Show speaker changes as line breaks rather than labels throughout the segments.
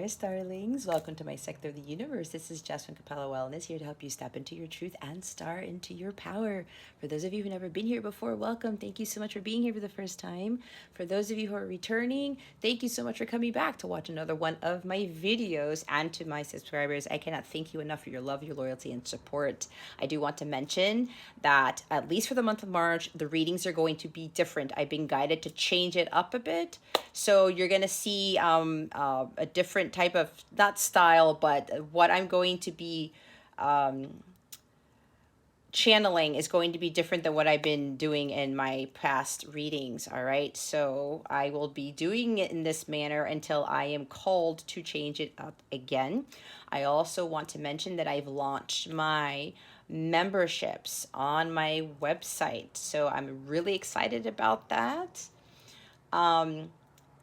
there, starlings. Welcome to my sector of the universe. This is Jess from Capella Wellness, here to help you step into your truth and star into your power. For those of you who've never been here before, welcome. Thank you so much for being here for the first time. For those of you who are returning, thank you so much for coming back to watch another one of my videos. And to my subscribers, I cannot thank you enough for your love, your loyalty, and support. I do want to mention that at least for the month of March, the readings are going to be different. I've been guided to change it up a bit. So you're going to see a different type of, not style, but what I'm going to be channeling is going to be different than what I've been doing in my past readings. All right. So I will be doing it in this manner until I am called to change it up again. I also want to mention that I've launched my memberships on my website. So I'm really excited about that.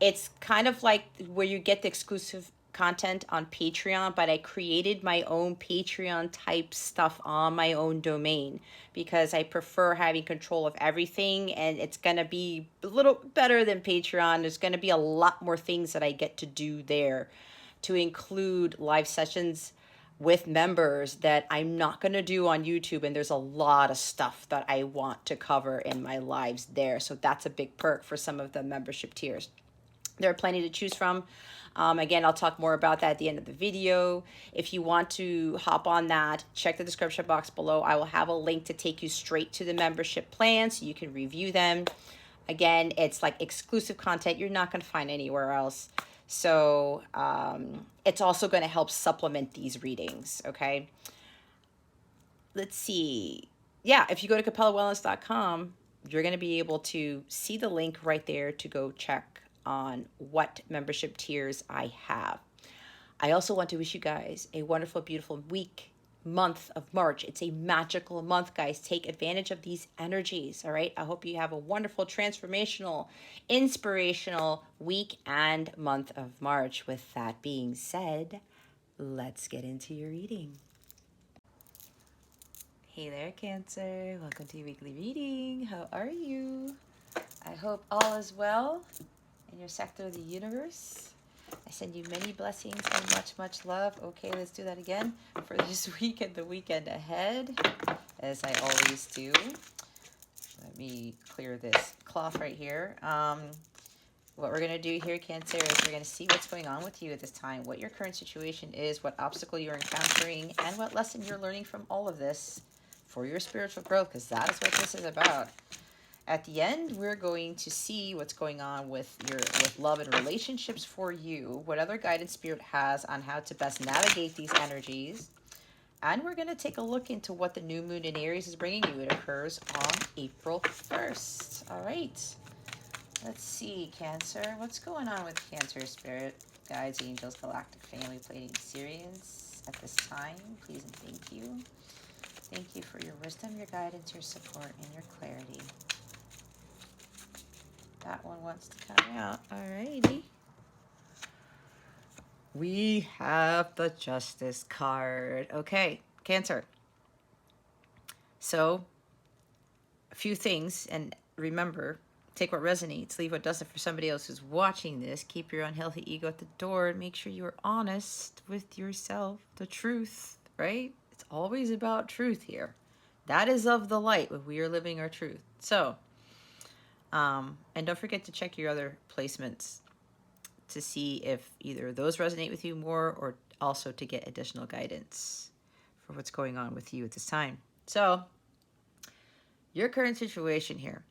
It's kind of like where you get the exclusive content on Patreon, but I created my own Patreon type stuff on my own domain because I prefer having control of everything, and it's going to be a little better than Patreon. There's going to be a lot more things that I get to do there, to include live sessions with members that I'm not going to do on YouTube. And there's a lot of stuff that I want to cover in my lives there. So that's a big perk for some of the membership tiers. There are plenty to choose from. Again, I'll talk more about that at the end of the video. If you want to hop on that, check the description box below. I will have a link to take you straight to the membership plan so you can review them. Again, it's like exclusive content you're not going to find anywhere else. So it's also going to help supplement these readings, okay? Let's see. Yeah, if you go to capellawellness.com, you're going to be able to see the link right there to go check on what membership tiers I have. I also want to wish you guys a wonderful, beautiful month of March. It's a magical month, guys. Take advantage of these energies, all right? I hope you have a wonderful, transformational, inspirational week and month of March. With that being said, let's get into your reading. Hey there, Cancer. Welcome to your weekly reading. How are you? I hope all is well in your sector of the universe. I send you many blessings and much, much love. Okay, let's do that again for this week and the weekend ahead, as I always do. Let me clear this cloth right here. What we're going to do here, Cancer, is we're going to see what's going on with you at this time, what your current situation is, what obstacle you're encountering, and what lesson you're learning from all of this for your spiritual growth, because that is what this is about. At the end, we're going to see what's going on with love and relationships for you, what other guidance spirit has on how to best navigate these energies. And we're going to take a look into what the new moon in Aries is bringing you. It occurs on April 1st. All right. Let's see, Cancer. What's going on with Cancer spirit, guides, angels, galactic family, Pleiadian Sirians at this time? Please and thank you. Thank you for your wisdom, your guidance, your support, and your clarity. That one wants to come out. Alrighty. We have the Justice card. Okay, Cancer. So, a few things, and remember, take what resonates, leave what doesn't for somebody else who's watching this. Keep your unhealthy ego at the door, and make sure you are honest with yourself. The truth, right? It's always about truth here. That is of the light when we are living our truth. So, and don't forget to check your other placements to see if either those resonate with you more, or also to get additional guidance for what's going on with you at this time. So, your current situation here.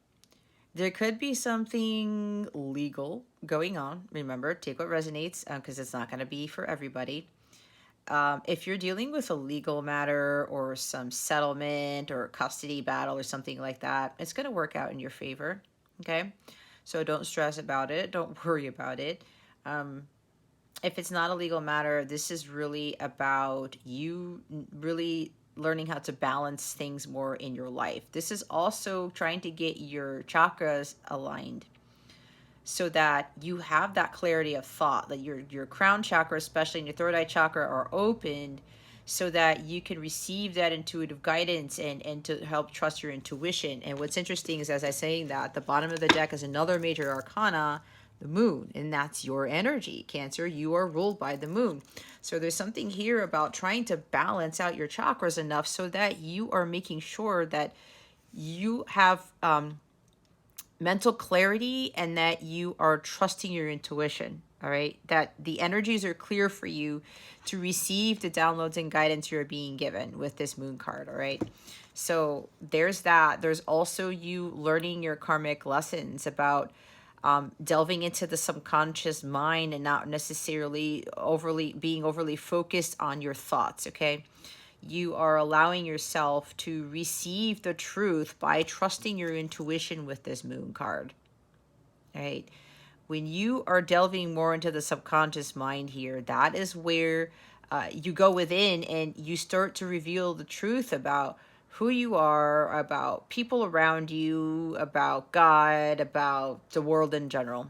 There could be something legal going on. Remember, take what resonates, because it's not going to be for everybody. If you're dealing with a legal matter or some settlement or custody battle or something like that, it's going to work out in your favor. Okay, so don't stress about it. Don't worry about it. If it's not a legal matter, this is really about you really learning how to balance things more in your life. This is also trying to get your chakras aligned so that you have that clarity of thought, that your crown chakra, especially in your third eye chakra, are opened so that you can receive that intuitive guidance and to help trust your intuition. And what's interesting is, as I'm saying that, the bottom of the deck is another major arcana, the moon, and that's your energy. Cancer, you are ruled by the moon. So there's something here about trying to balance out your chakras enough so that you are making sure that you have mental clarity and that you are trusting your intuition. All right, that the energies are clear for you to receive the downloads and guidance you're being given with this moon card. All right, so there's that. There's also you learning your karmic lessons about delving into the subconscious mind and not necessarily being overly focused on your thoughts. Okay, you are allowing yourself to receive the truth by trusting your intuition with this moon card. Right, when you are delving more into the subconscious mind here, that is where you go within and you start to reveal the truth about who you are, about people around you, about God, about the world in general.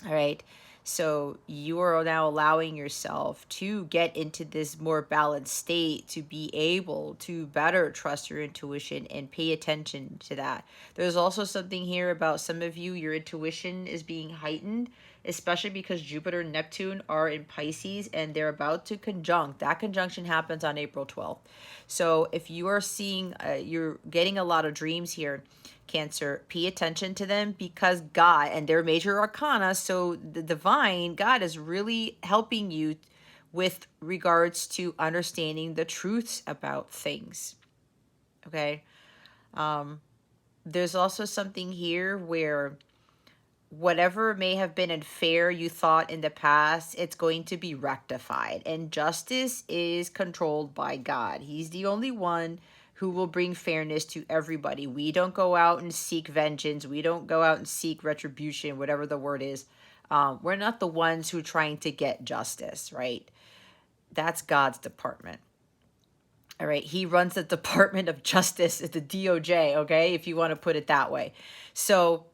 All right. So you are now allowing yourself to get into this more balanced state to be able to better trust your intuition and pay attention to that. There's also something here about some of you, your intuition is being heightened, especially because Jupiter and Neptune are in Pisces and they're about to conjunct. That conjunction happens on April 12th. So if you are seeing, you're getting a lot of dreams here, Cancer, pay attention to them because God and their major arcana, so the divine God is really helping you with regards to understanding the truths about things. Okay. There's also something here where whatever may have been unfair you thought in the past, it's going to be rectified. And justice is controlled by God. He's the only one who will bring fairness to everybody. We don't go out and seek vengeance. We don't go out and seek retribution, whatever the word is. We're not the ones who are trying to get justice, right? That's God's department. All right. He runs the Department of Justice at the DOJ, okay, if you want to put it that way. So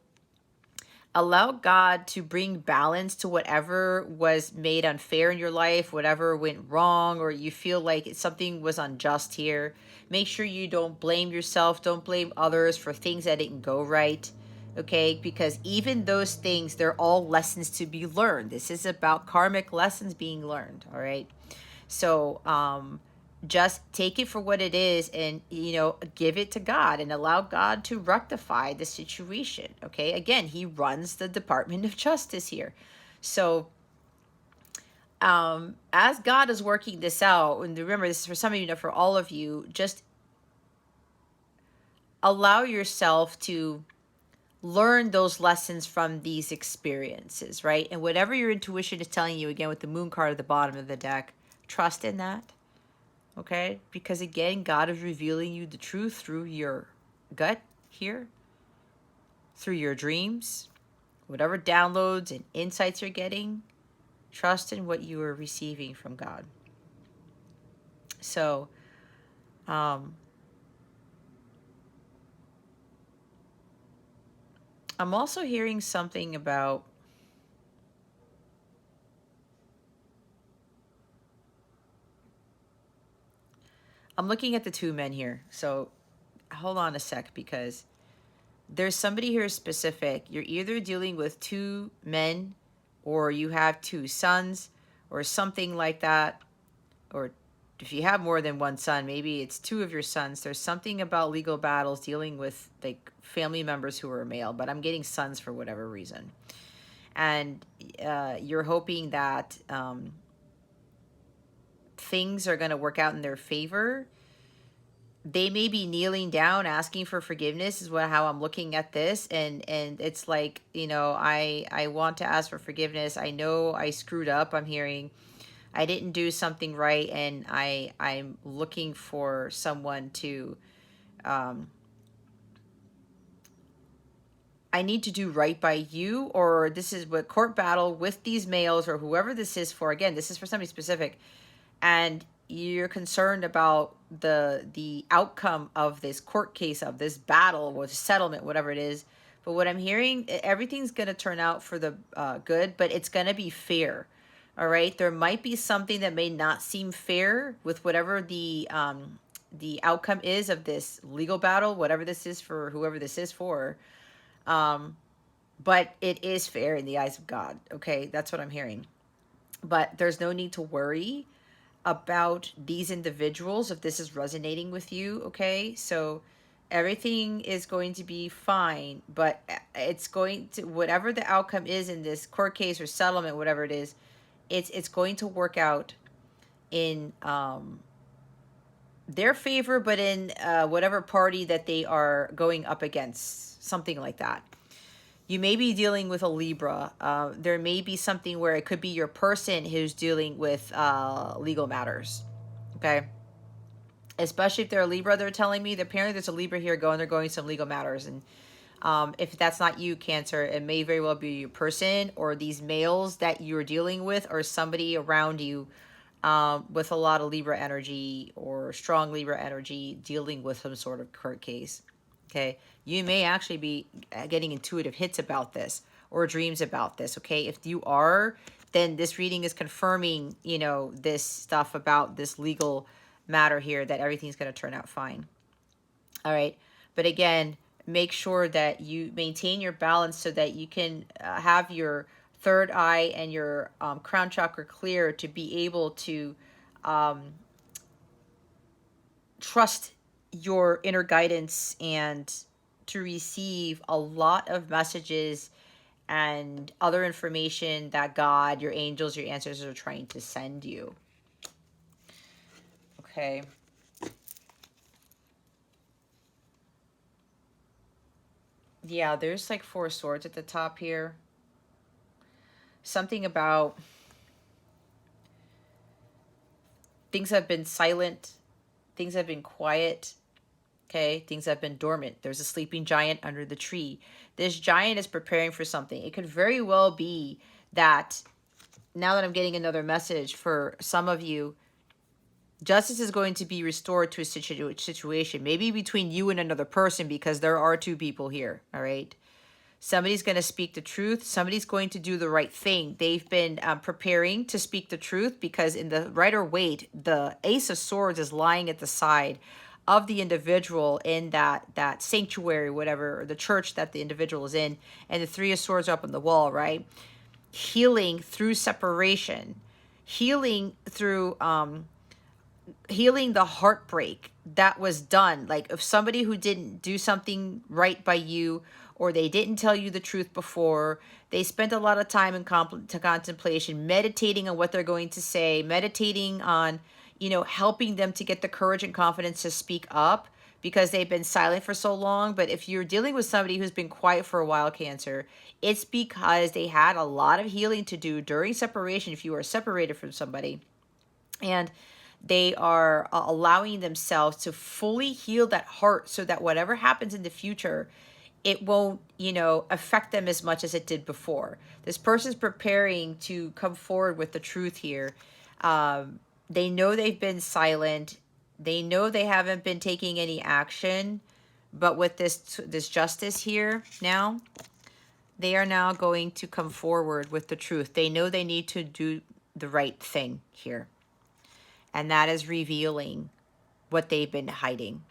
allow God to bring balance to whatever was made unfair in your life, whatever went wrong, or you feel like something was unjust here. Make sure you don't blame yourself, don't blame others for things that didn't go right. Okay, because even those things, they're all lessons to be learned. This is about karmic lessons being learned. All right. So, just take it for what it is and give it to God and allow God to rectify the situation. Okay, again, he runs the Department of Justice here. So as God is working this out, and remember, this is for some of you, for all of you, just allow yourself to learn those lessons from these experiences, right? And whatever your intuition is telling you, again with the moon card at the bottom of the deck, trust in that. Okay, because again, God is revealing you the truth through your gut here, through your dreams, whatever downloads and insights you're getting. Trust in what you are receiving from God. So I'm also hearing something about I'm looking at the two men here. So hold on a sec, because there's somebody here specific. You're either dealing with two men, or you have two sons, or something like that. Or if you have more than one son, maybe it's two of your sons. There's something about legal battles dealing with like family members who are male, but I'm getting sons for whatever reason. And you're hoping that things are going to work out in their favor. They may be kneeling down asking for forgiveness is how I'm looking at this, and it's like, I want to ask for forgiveness. I know I screwed up. I'm hearing I didn't do something right, and I'm looking for someone to I need to do right by you, or this is what court battle with these males or whoever this is for. Again, this is for somebody specific, and you're concerned about the outcome of this court case, of this battle or settlement, whatever it is. But what I'm hearing, everything's going to turn out for the good, but it's going to be fair. All right. There might be something that may not seem fair with whatever the outcome is of this legal battle, whatever this is for whoever this is for. but it is fair in the eyes of God. Okay, that's what I'm hearing. But there's no need to worry about these individuals if this is resonating with you. Okay, so everything is going to be fine, but it's going to, whatever the outcome is in this court case or settlement, whatever it is, it's going to work out in their favor, but in whatever party that they are going up against, something like that. You may be dealing with a Libra. There may be something where it could be your person who's dealing with legal matters. Okay. Especially if they're a Libra, they're telling me that apparently there's a Libra here going, they're going some legal matters. And if that's not you, Cancer, it may very well be your person or these males that you're dealing with or somebody around you with a lot of Libra energy or strong Libra energy dealing with some sort of court case. Okay, you may actually be getting intuitive hits about this or dreams about this. Okay, if you are, then this reading is confirming, you know, this stuff about this legal matter here, that everything's going to turn out fine. All right, but again, make sure that you maintain your balance so that you can have your third eye and your crown chakra clear to be able to trust your inner guidance and to receive a lot of messages and other information that God, your angels, your ancestors are trying to send you. Okay. Yeah, there's like 4 swords at the top here. Something about things have been silent, things have been quiet. Okay, things have been dormant. There's a sleeping giant under the tree. This giant is preparing for something. It could very well be that, now that I'm getting another message for some of you, justice is going to be restored to a situation, maybe between you and another person, because there are 2 people here, all right? Somebody's going to speak the truth. Somebody's going to do the right thing. They've been preparing to speak the truth because in the Rider-Waite, the Ace of Swords is lying at the side of the individual in that sanctuary, whatever, or the church that the individual is in, and the 3 of Swords are up on the wall, right? Healing through separation, healing through healing the heartbreak that was done. Like if somebody who didn't do something right by you, or they didn't tell you the truth before, they spent a lot of time in contemplation, meditating on what they're going to say, meditating on, you know, helping them to get the courage and confidence to speak up because they've been silent for so long. But if you're dealing with somebody who's been quiet for a while, Cancer, it's because they had a lot of healing to do during separation if you are separated from somebody. And they are allowing themselves to fully heal that heart so that whatever happens in the future, it won't, you know, affect them as much as it did before. This person's preparing to come forward with the truth here. They know they've been silent. They know they haven't been taking any action. But with this justice here now, they are now going to come forward with the truth. They know they need to do the right thing here. And that is revealing what they've been hiding.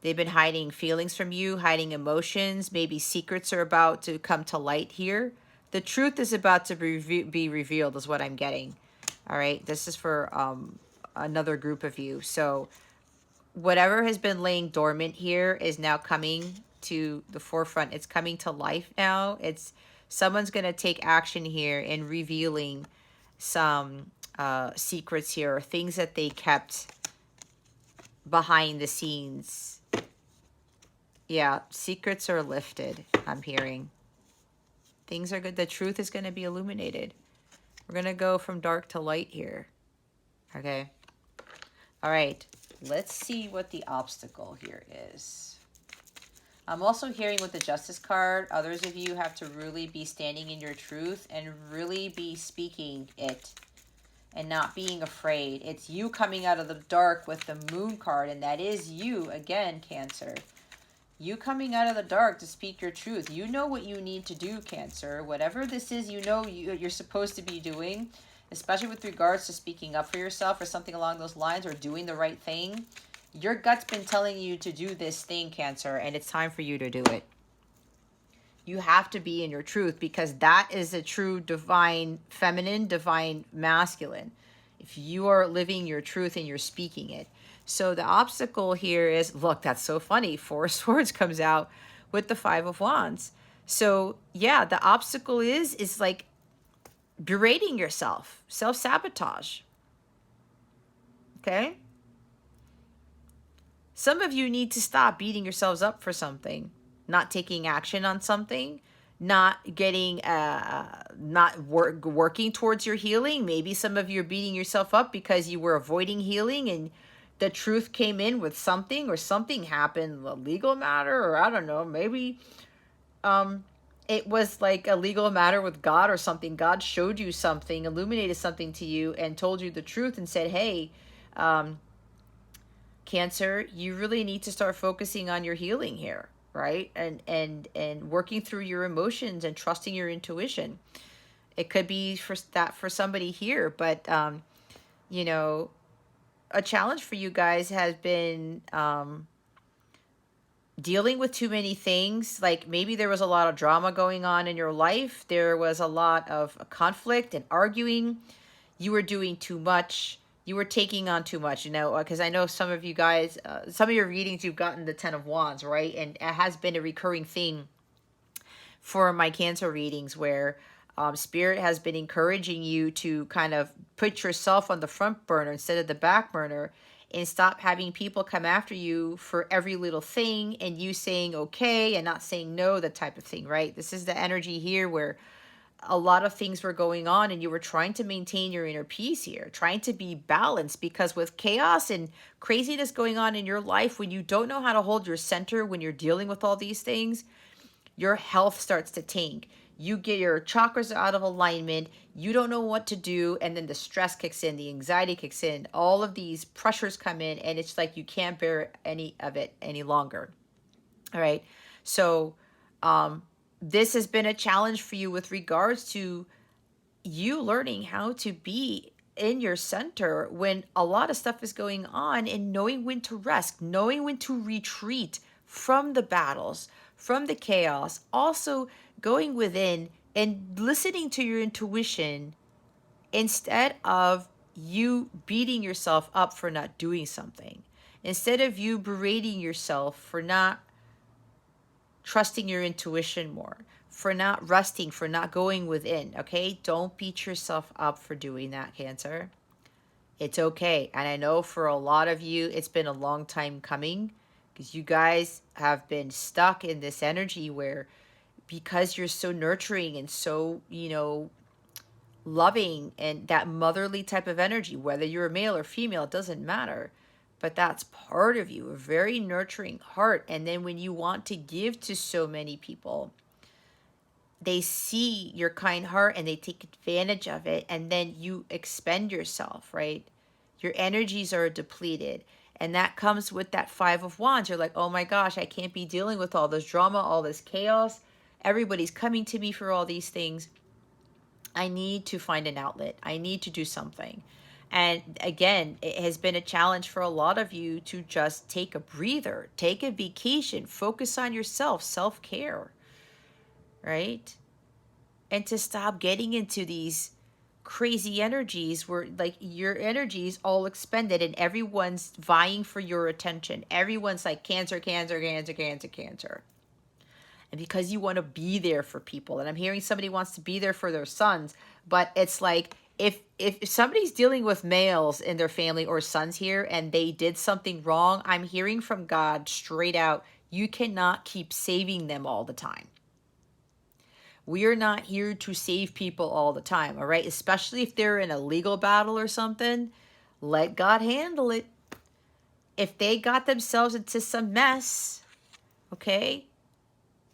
They've been hiding feelings from you, hiding emotions. Maybe secrets are about to come to light here. The truth is about to be revealed is what I'm getting. All right. This is for another group of you. So whatever has been laying dormant here is now coming to the forefront. It's coming to life now. Someone's going to take action here in revealing some secrets here, or things that they kept behind the scenes. Yeah, secrets are lifted, I'm hearing. Things are good. The truth is going to be illuminated. We're going to go from dark to light here. Okay. All right. Let's see what the obstacle here is. I'm also hearing with the Justice card, others of you have to really be standing in your truth and really be speaking it and not being afraid. It's you coming out of the dark with the Moon card, and that is you, again, Cancer. You coming out of the dark to speak your truth. You know what you need to do, Cancer. Whatever this is, you know you're supposed to be doing, especially with regards to speaking up for yourself or something along those lines, or doing the right thing. Your gut's been telling you to do this thing, Cancer, and it's time for you to do it. You have to be in your truth, because that is a true divine feminine, divine masculine. If you are living your truth and you're speaking it. So the obstacle here is, look, that's so funny. Four of Swords comes out with the Five of Wands. So yeah, the obstacle is like berating yourself, self-sabotage. Okay? Some of you need to stop beating yourselves up for something, not taking action on something, not getting, working towards your healing. Maybe some of you are beating yourself up because you were avoiding healing and the truth came in with something, or something happened, a legal matter, or I don't know, maybe it was like a legal matter with God or something. God showed you something, illuminated something to you, and told you the truth and said, hey, Cancer, you really need to start focusing on your healing here, right? And working through your emotions and trusting your intuition. It could be for that for somebody here, but you know, a challenge for you guys has been dealing with too many things. Like maybe there was a lot of drama going on in your life. There was a lot of conflict and arguing. You were doing too much. You were taking on too much, you know, because I know some of you guys, some of your readings, you've gotten the Ten of Wands, right? And it has been a recurring theme for my Cancer readings where Spirit has been encouraging you to kind of put yourself on the front burner instead of the back burner, and stop having people come after you for every little thing and you saying okay and not saying no, that type of thing, right? This is the energy here where a lot of things were going on and you were trying to maintain your inner peace here, trying to be balanced, because with chaos and craziness going on in your life, when you don't know how to hold your center, when you're dealing with all these things, your health starts to tank. You get your chakras out of alignment. You don't know what to do. And then the stress kicks in, the anxiety kicks in, all of these pressures come in, and it's like you can't bear any of it any longer. All right. So, this has been a challenge for you with regards to you learning how to be in your center when a lot of stuff is going on, and knowing when to rest, knowing when to retreat from the battles, from the chaos, also going within and listening to your intuition instead of you beating yourself up for not doing something, instead of you berating yourself for not trusting your intuition more, for not resting, for not going within. Okay, don't beat yourself up for doing that, Cancer. It's okay. And I know for a lot of you it's been a long time coming, because you guys have been stuck in this energy where, because you're so nurturing and so, you know, loving and that motherly type of energy, whether you're a male or female, it doesn't matter, but that's part of you, a very nurturing heart. And then when you want to give to so many people, they see your kind heart and they take advantage of it, and then you expend yourself, right? Your energies are depleted, and that comes with that Five of Wands. You're like, oh my gosh, I can't be dealing with all this drama, all this chaos. Everybody's coming to me for all these things. I need to find an outlet. I need to do something. And again, it has been a challenge for a lot of you to just take a breather, take a vacation, focus on yourself, self-care, right? And to stop getting into these crazy energies where like your energy is all expended and everyone's vying for your attention. Everyone's like cancer, cancer, cancer, cancer, cancer. And because you want to be there for people, and I'm hearing somebody wants to be there for their sons, but it's like if somebody's dealing with males in their family or sons here and they did something wrong, I'm hearing from God straight out, you cannot keep saving them all the time. We are not here to save people all the time, all right? Especially if they're in a legal battle or something, let God handle it. If they got themselves into some mess, okay,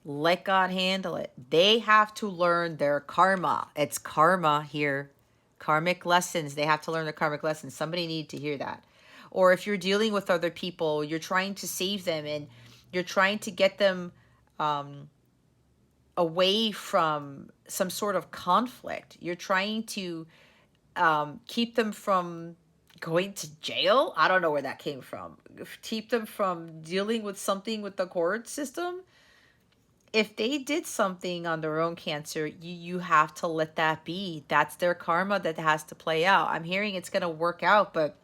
let God handle it. They have to learn their karma. It's karma here. Karmic lessons. They have to learn their karmic lessons. Somebody need to hear that. Or if you're dealing with other people, you're trying to save them and you're trying to get them away from some sort of conflict. You're trying to keep them from going to jail. I don't know where that came from. Keep them from dealing with something with the court system. if they did something on their own, Cancer, you have to let that be. That's their karma that has to play out. I'm hearing it's going to work out, but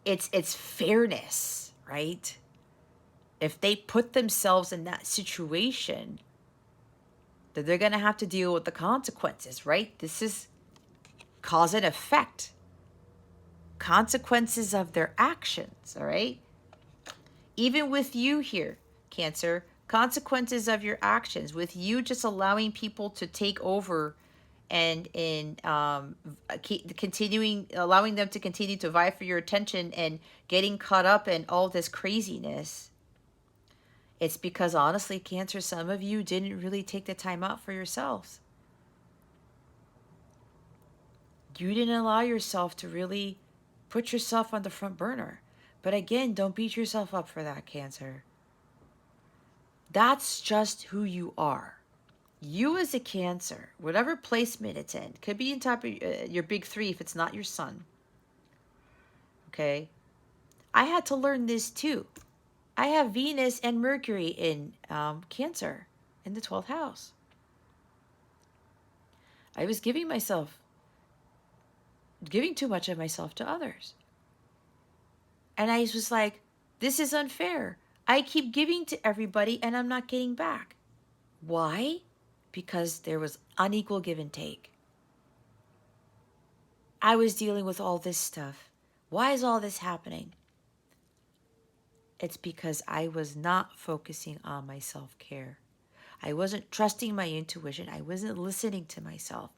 it's fairness, right? If they put themselves in that situation, then they're going to have to deal with the consequences, right? This is cause and effect. Consequences of their actions, all right? Even with you here, Cancer, consequences of your actions, with you just allowing people to take over and continuing, allowing them to continue to vie for your attention and getting caught up in all this craziness. It's because honestly, Cancer, some of you didn't really take the time out for yourselves. You didn't allow yourself to really put yourself on the front burner. But again, don't beat yourself up for that, Cancer. That's just who you are. You as a Cancer, whatever placement it's in, could be in top of your big three if it's not your sun. Okay? I had to learn this too. I have Venus and Mercury in Cancer in the 12th house. I was giving too much of myself to others. And I was like, this is unfair. I keep giving to everybody and I'm not getting back. Why? Because there was unequal give and take. I was dealing with all this stuff. Why is all this happening? It's because I was not focusing on my self-care. I wasn't trusting my intuition. I wasn't listening to myself.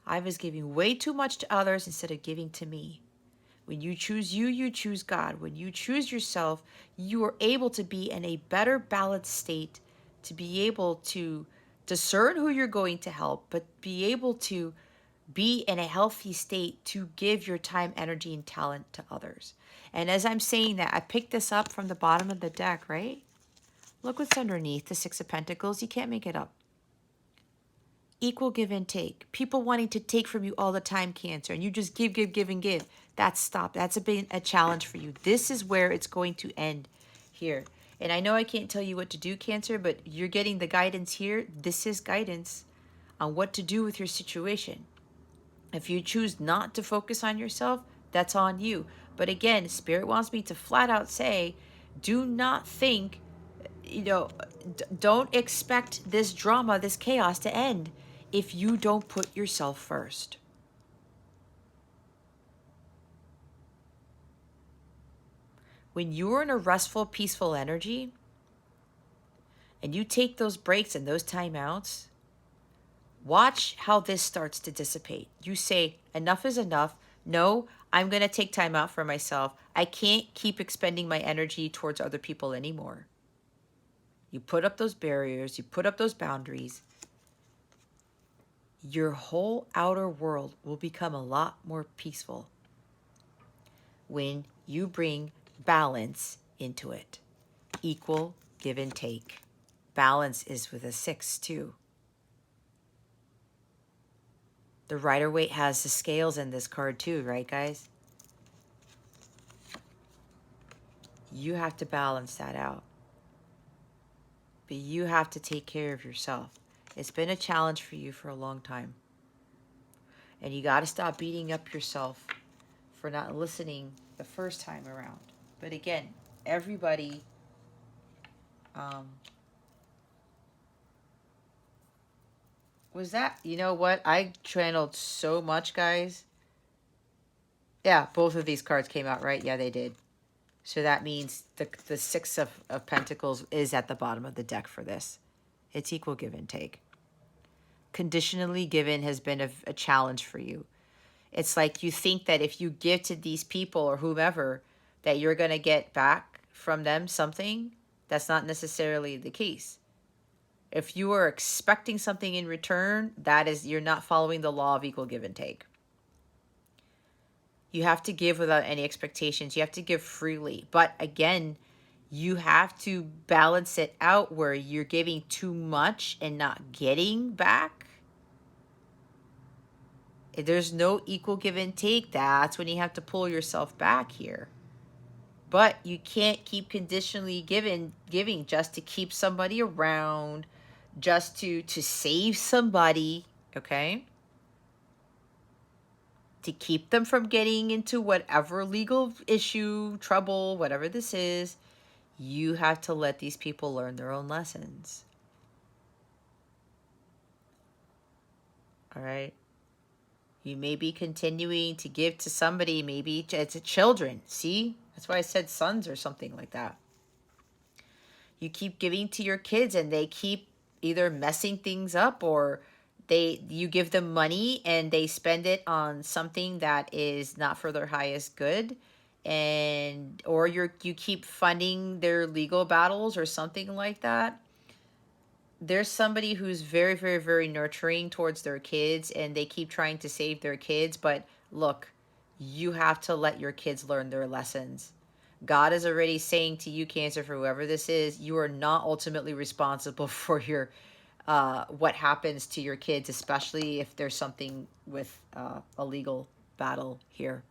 I was giving way too much to others instead of giving to me. When you choose you, you choose God. When you choose yourself, you are able to be in a better balanced state, to be able to discern who you're going to help, but be able to be in a healthy state to give your time, energy, and talent to others. And as I'm saying that, I picked this up from the bottom of the deck, right? Look what's underneath the Six of Pentacles. You can't make it up. Equal give and take. People wanting to take from you all the time, Cancer, and you just give, give, give, and give. That's stop. That's a challenge for you. This is where it's going to end here. And I know I can't tell you what to do, Cancer, but you're getting the guidance here. This is guidance on what to do with your situation. If you choose not to focus on yourself, that's on you. But again, Spirit wants me to flat out say, do not think, don't expect this drama, this chaos to end if you don't put yourself first. When you're in a restful, peaceful energy, and you take those breaks and those timeouts, watch how this starts to dissipate. You say, enough is enough. No, I'm going to take time out for myself. I can't keep expending my energy towards other people anymore. You put up those barriers, you put up those boundaries. Your whole outer world will become a lot more peaceful when you bring balance into it. Equal give and take. Balance is with a 6 too. The Rider-Waite has the scales in this card too, right, guys? You have to balance that out. But you have to take care of yourself. It's been a challenge for you for a long time. And you got to stop beating up yourself for not listening the first time around. But again, everybody was that, you know what? I channeled so much, guys. Yeah, both of these cards came out, right? Yeah, they did. So that means the Six of Pentacles is at the bottom of the deck for this. It's equal give and take. Conditionally given has been a challenge for you. It's like you think that if you give to these people or whomever, that you're going to get back from them something. That's not necessarily the case. If you are expecting something in return, that is, you're not following the law of equal give and take. You have to give without any expectations. You have to give freely. But again, you have to balance it out where you're giving too much and not getting back. If there's no equal give and take, that's when you have to pull yourself back here. But you can't keep conditionally giving just to keep somebody around, just to save somebody, okay? To keep them from getting into whatever legal issue, trouble, whatever this is. You have to let these people learn their own lessons. All right? You may be continuing to give to somebody, maybe it's a children. See? That's why I said sons or something like that. You keep giving to your kids and they keep either messing things up, or you give them money and they spend it on something that is not for their highest good, and or you keep funding their legal battles or something like that. There's somebody who's very, very, very nurturing towards their kids and they keep trying to save their kids. But look, you have to let your kids learn their lessons. God is already saying to you, Cancer, for whoever this is, you are not ultimately responsible for your what happens to your kids, especially if there's something with a legal battle here.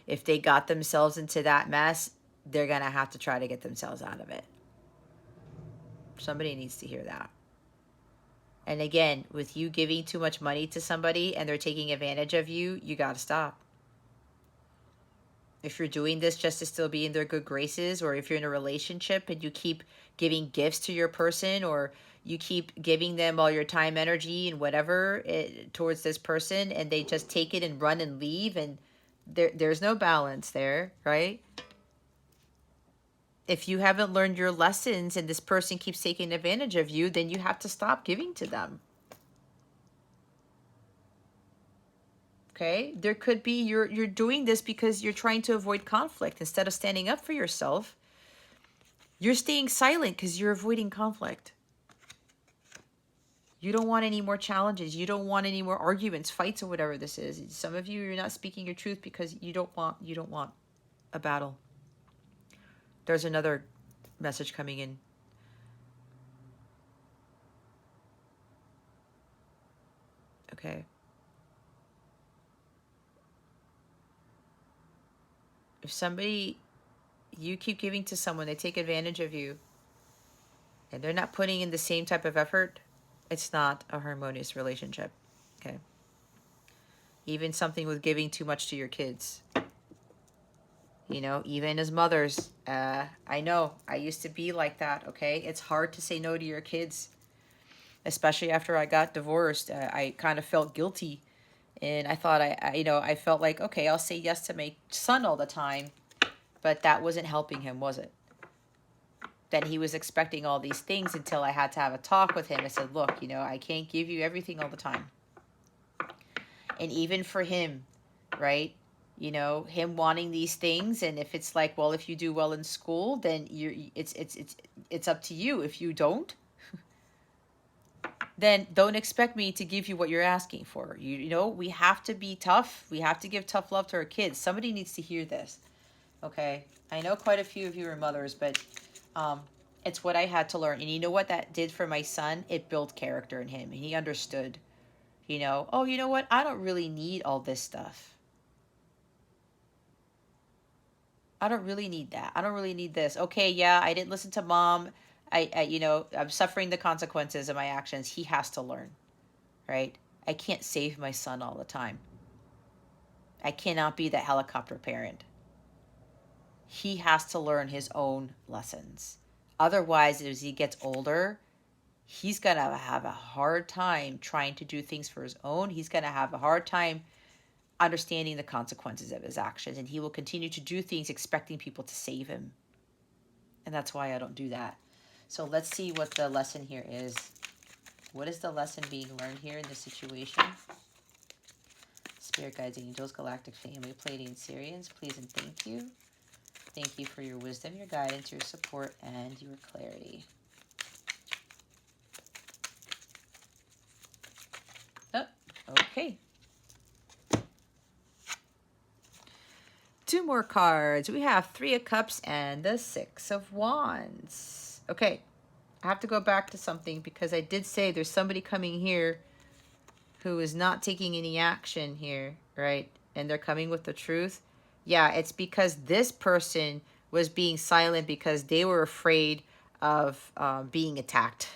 If they got themselves into that mess, they're going to have to try to get themselves out of it. Somebody needs to hear that. And again, with you giving too much money to somebody and they're taking advantage of you, you got to stop. If you're doing this just to still be in their good graces, or if you're in a relationship and you keep giving gifts to your person, or you keep giving them all your time, energy, and whatever towards this person, and they just take it and run and leave, and there's no balance there, right? If you haven't learned your lessons and this person keeps taking advantage of you, then you have to stop giving to them. Okay, there could be you're doing this because you're trying to avoid conflict instead of standing up for yourself. You're staying silent because you're avoiding conflict. You don't want any more challenges. You don't want any more arguments, fights, or whatever this is. Some of you, you're not speaking your truth because you don't want a battle. There's another message coming in. Okay. If somebody, you keep giving to someone, they take advantage of you, and they're not putting in the same type of effort, it's not a harmonious relationship. Okay. Even something with giving too much to your kids. You know, even as mothers, I know I used to be like that. Okay. It's hard to say no to your kids, especially after I got divorced. I kind of felt guilty, and I thought I felt like, okay, I'll say yes to my son all the time, but that wasn't helping him, was it? Then he was expecting all these things until I had to have a talk with him. I said, look, I can't give you everything all the time. And even for him, right? Him wanting these things, and if it's like, well, if you do well in school, then it's up to you. If you don't, then don't expect me to give you what you're asking for. We have to be tough. We have to give tough love to our kids. Somebody needs to hear this. Okay, I know quite a few of you are mothers, but it's what I had to learn. And you know what that did for my son? It built character in him, and he understood. Oh, you know what? I don't really need all this stuff. I don't really need that. I don't really need this. Okay, yeah, I didn't listen to mom. I'm suffering the consequences of my actions. He has to learn, right? I can't save my son all the time. I cannot be the helicopter parent. He has to learn his own lessons. Otherwise, as he gets older, he's going to have a hard time trying to do things for his own. He's going to have a hard time understanding the consequences of his actions, and he will continue to do things expecting people to save him. And that's why I don't do that. So let's see what the lesson here is. What is the lesson being learned here in this situation? Spirit guides, angels, galactic family, Pleiadian, Sirians, please and thank you. Thank you for your wisdom, your guidance, your support, and your clarity. Oh, okay. 2 more cards. We have 3 of Cups and the 6 of Wands. Okay, I have to go back to something because I did say there's somebody coming here who is not taking any action here, right? And they're coming with the truth. Yeah, it's because this person was being silent because they were afraid of being attacked.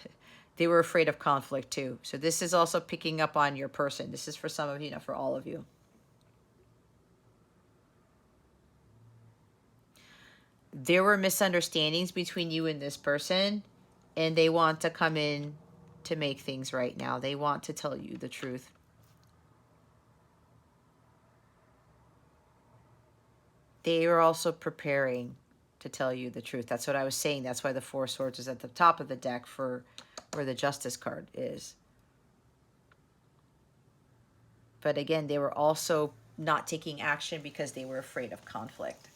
They were afraid of conflict too. So this is also picking up on your person. This is for some of you, not for all of you. There were misunderstandings between you and this person, and they want to come in to make things right now. They want to tell you the truth. They are also preparing to tell you the truth. That's what I was saying. That's why the Four Swords is at the top of the deck for where the Justice card is. But again, they were also not taking action because they were afraid of conflict.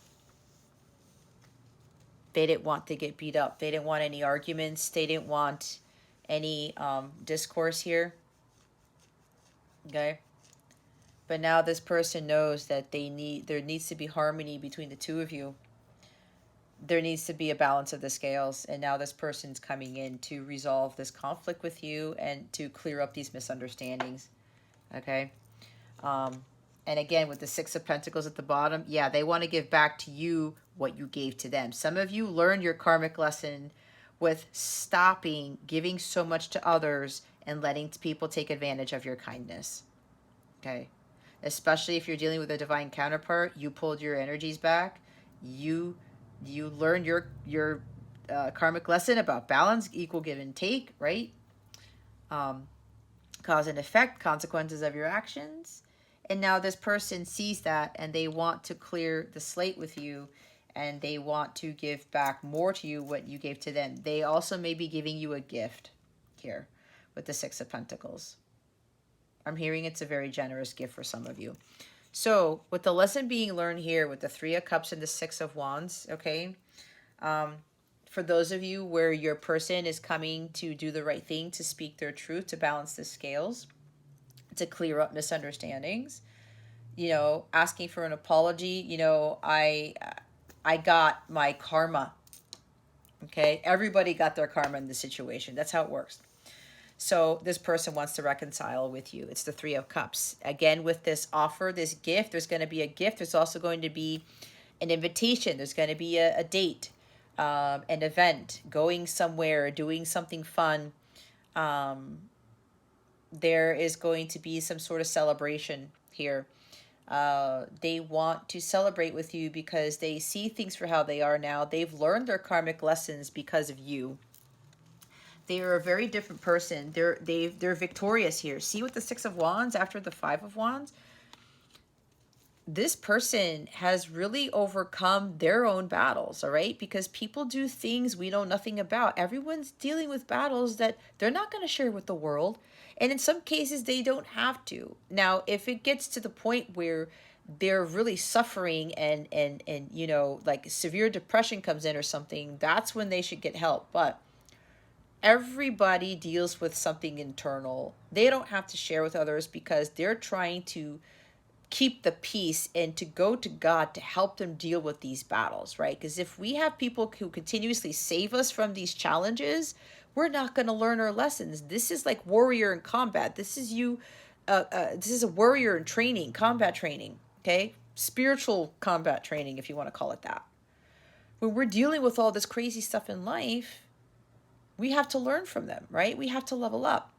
They didn't want to get beat up. They didn't want any arguments. They didn't want any discourse here. Okay. But now this person knows that there needs to be harmony between the two of you. There needs to be a balance of the scales, and now this person's coming in to resolve this conflict with you and to clear up these misunderstandings. Okay. And again, with the Six of Pentacles at the bottom, yeah, they want to give back to you what you gave to them. Some of you learned your karmic lesson with stopping giving so much to others and letting people take advantage of your kindness. Okay. Especially if you're dealing with a divine counterpart, you pulled your energies back. You learned your karmic lesson about balance, equal give and take, right? Cause and effect, consequences of your actions. And now this person sees that and they want to clear the slate with you, and they want to give back more to you what you gave to them. They also may be giving you a gift here with the Six of Pentacles. I'm hearing it's a very generous gift for some of you. So with the lesson being learned here with the Three of Cups and the Six of Wands, okay, for those of you where your person is coming to do the right thing, to speak their truth, to balance the scales, to clear up misunderstandings, you know, asking for an apology, you know, I got my karma. Okay, everybody got their karma in the situation. That's how it works. So this person wants to reconcile with you. It's the Three of Cups. Again, with this offer, this gift, there's going to be a gift. There's also going to be an invitation. There's going to be a date, an event, going somewhere, doing something fun. There is going to be some sort of celebration here. They want to celebrate with you because they see things for how they are now. They've learned their karmic lessons because of you. They are a very different person. They're victorious here. See with the Six of Wands after the Five of Wands? This person has really overcome their own battles, all right? Because people do things we know nothing about. Everyone's dealing with battles that they're not going to share with the world. And in some cases, they don't have to. Now, if it gets to the point where they're really suffering and you know, like severe depression comes in or something, that's when they should get help. But everybody deals with something internal. They don't have to share with others because they're trying to keep the peace and to go to God to help them deal with these battles, right? Because if we have people who continuously save us from these challenges, we're not going to learn our lessons. This is like warrior in combat. This is you. This is a warrior in training, combat training. Okay, spiritual combat training, if you want to call it that. When we're dealing with all this crazy stuff in life, we have to learn from them, right? We have to level up.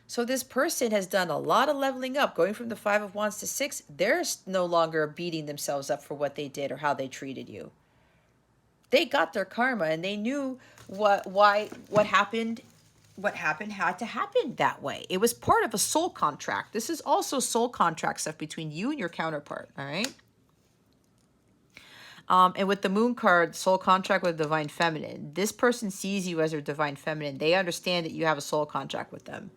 So this person has done a lot of leveling up, going from the Five of Wands to Six. They're no longer beating themselves up for what they did or how they treated you. They got their karma and they knew what happened had to happen that way. It was part of a soul contract. This is also soul contract stuff between you and your counterpart, all right? And with the Moon card, soul contract with divine feminine, this person sees you as their divine feminine. They understand that you have a soul contract with them.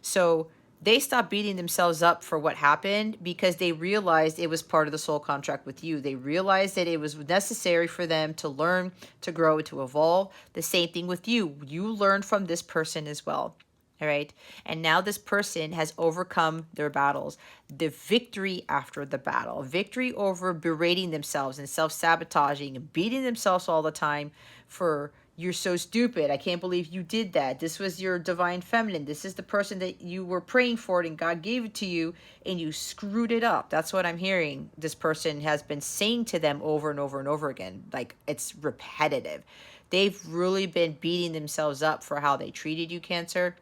So they stopped beating themselves up for what happened because they realized it was part of the soul contract with you. They realized that it was necessary for them to learn, to grow, to evolve. The same thing with you. You learned from this person as well. All right. And now this person has overcome their battles. The victory after the battle, victory over berating themselves and self-sabotaging and beating themselves all the time for, you're so stupid. I can't believe you did that. This was your divine feminine. This is the person that you were praying for and God gave it to you and you screwed it up. That's what I'm hearing this person has been saying to them over and over and over again. Like, it's repetitive. They've really been beating themselves up for how they treated you, Cancer.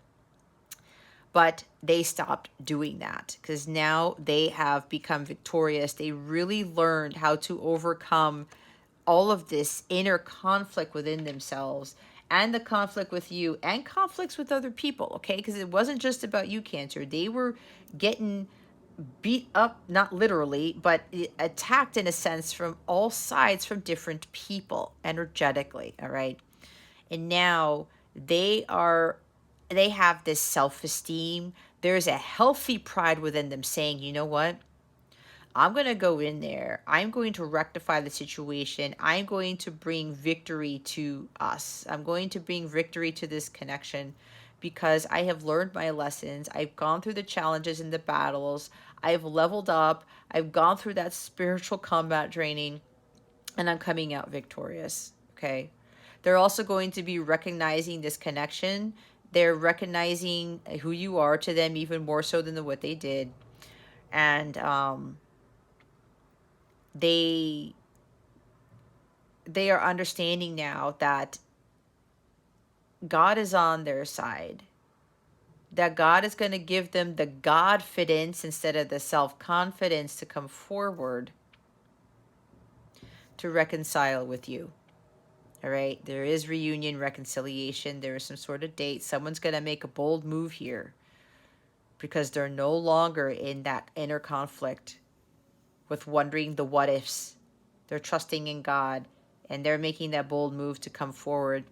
But they stopped doing that because now they have become victorious. They really learned how to overcome all of this inner conflict within themselves and the conflict with you and conflicts with other people, okay? Because it wasn't just about you, Cancer. They were getting beat up, not literally, but attacked in a sense from all sides from different people energetically, all right? And now they are they have this self-esteem. There's a healthy pride within them saying, you know what, I'm going to go in there. I'm going to rectify the situation. I'm going to bring victory to us. I'm going to bring victory to this connection because I have learned my lessons. I've gone through the challenges and the battles. I've leveled up. I've gone through that spiritual combat training and I'm coming out victorious. Okay. They're also going to be recognizing this connection. They're recognizing who you are to them even more so than what they did. And they are understanding now that God is on their side, that God is going to give them the Godfidence instead of the self-confidence to come forward to reconcile with you. All right, there is reunion, reconciliation, there is some sort of date. Someone's going to make a bold move here because they're no longer in that inner conflict with wondering the what ifs. They're trusting in God and they're making that bold move to come forward,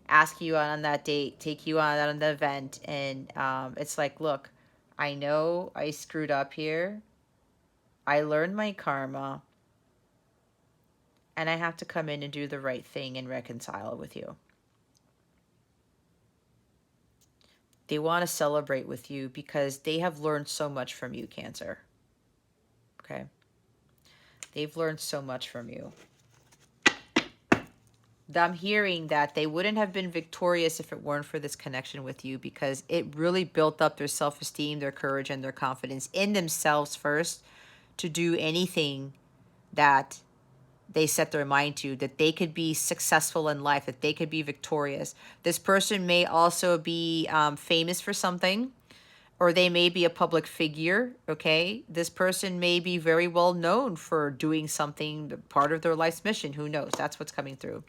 ask you out on that date, take you out on the event. And it's like, look, I know I screwed up here. I learned my karma. And I have to come in and do the right thing and reconcile with you. They want to celebrate with you because they have learned so much from you, Cancer. Okay? They've learned so much from you. I'm hearing that they wouldn't have been victorious if it weren't for this connection with you because it really built up their self-esteem, their courage, and their confidence in themselves first to do anything that they set their mind to, that they could be successful in life, that they could be victorious. This person may also be famous for something, or they may be a public figure, okay? This person may be very well known for doing something, part of their life's mission. Who knows? That's what's coming through.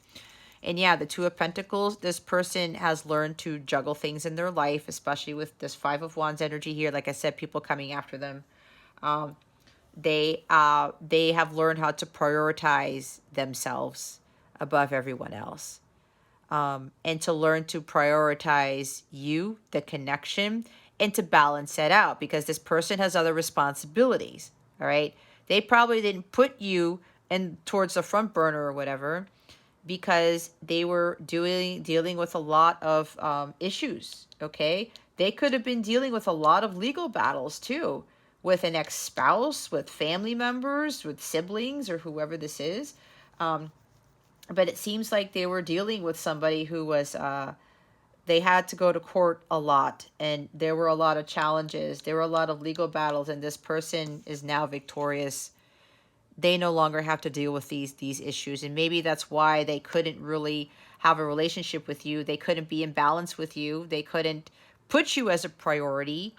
And yeah, the Two of Pentacles, this person has learned to juggle things in their life, especially with this Five of Wands energy here. Like I said, people coming after them. They have learned how to prioritize themselves above everyone else. And to learn to prioritize you, the connection, and to balance that out because this person has other responsibilities, all right? They probably didn't put you in towards the front burner or whatever because they were dealing with a lot of issues, okay? They could have been dealing with a lot of legal battles too, with an ex-spouse, with family members, with siblings, or whoever this is. But it seems like they were dealing with somebody who was, they had to go to court a lot, and there were a lot of challenges. There were a lot of legal battles, and this person is now victorious. They no longer have to deal with these issues, and maybe that's why they couldn't really have a relationship with you. They couldn't be in balance with you. They couldn't put you as a priority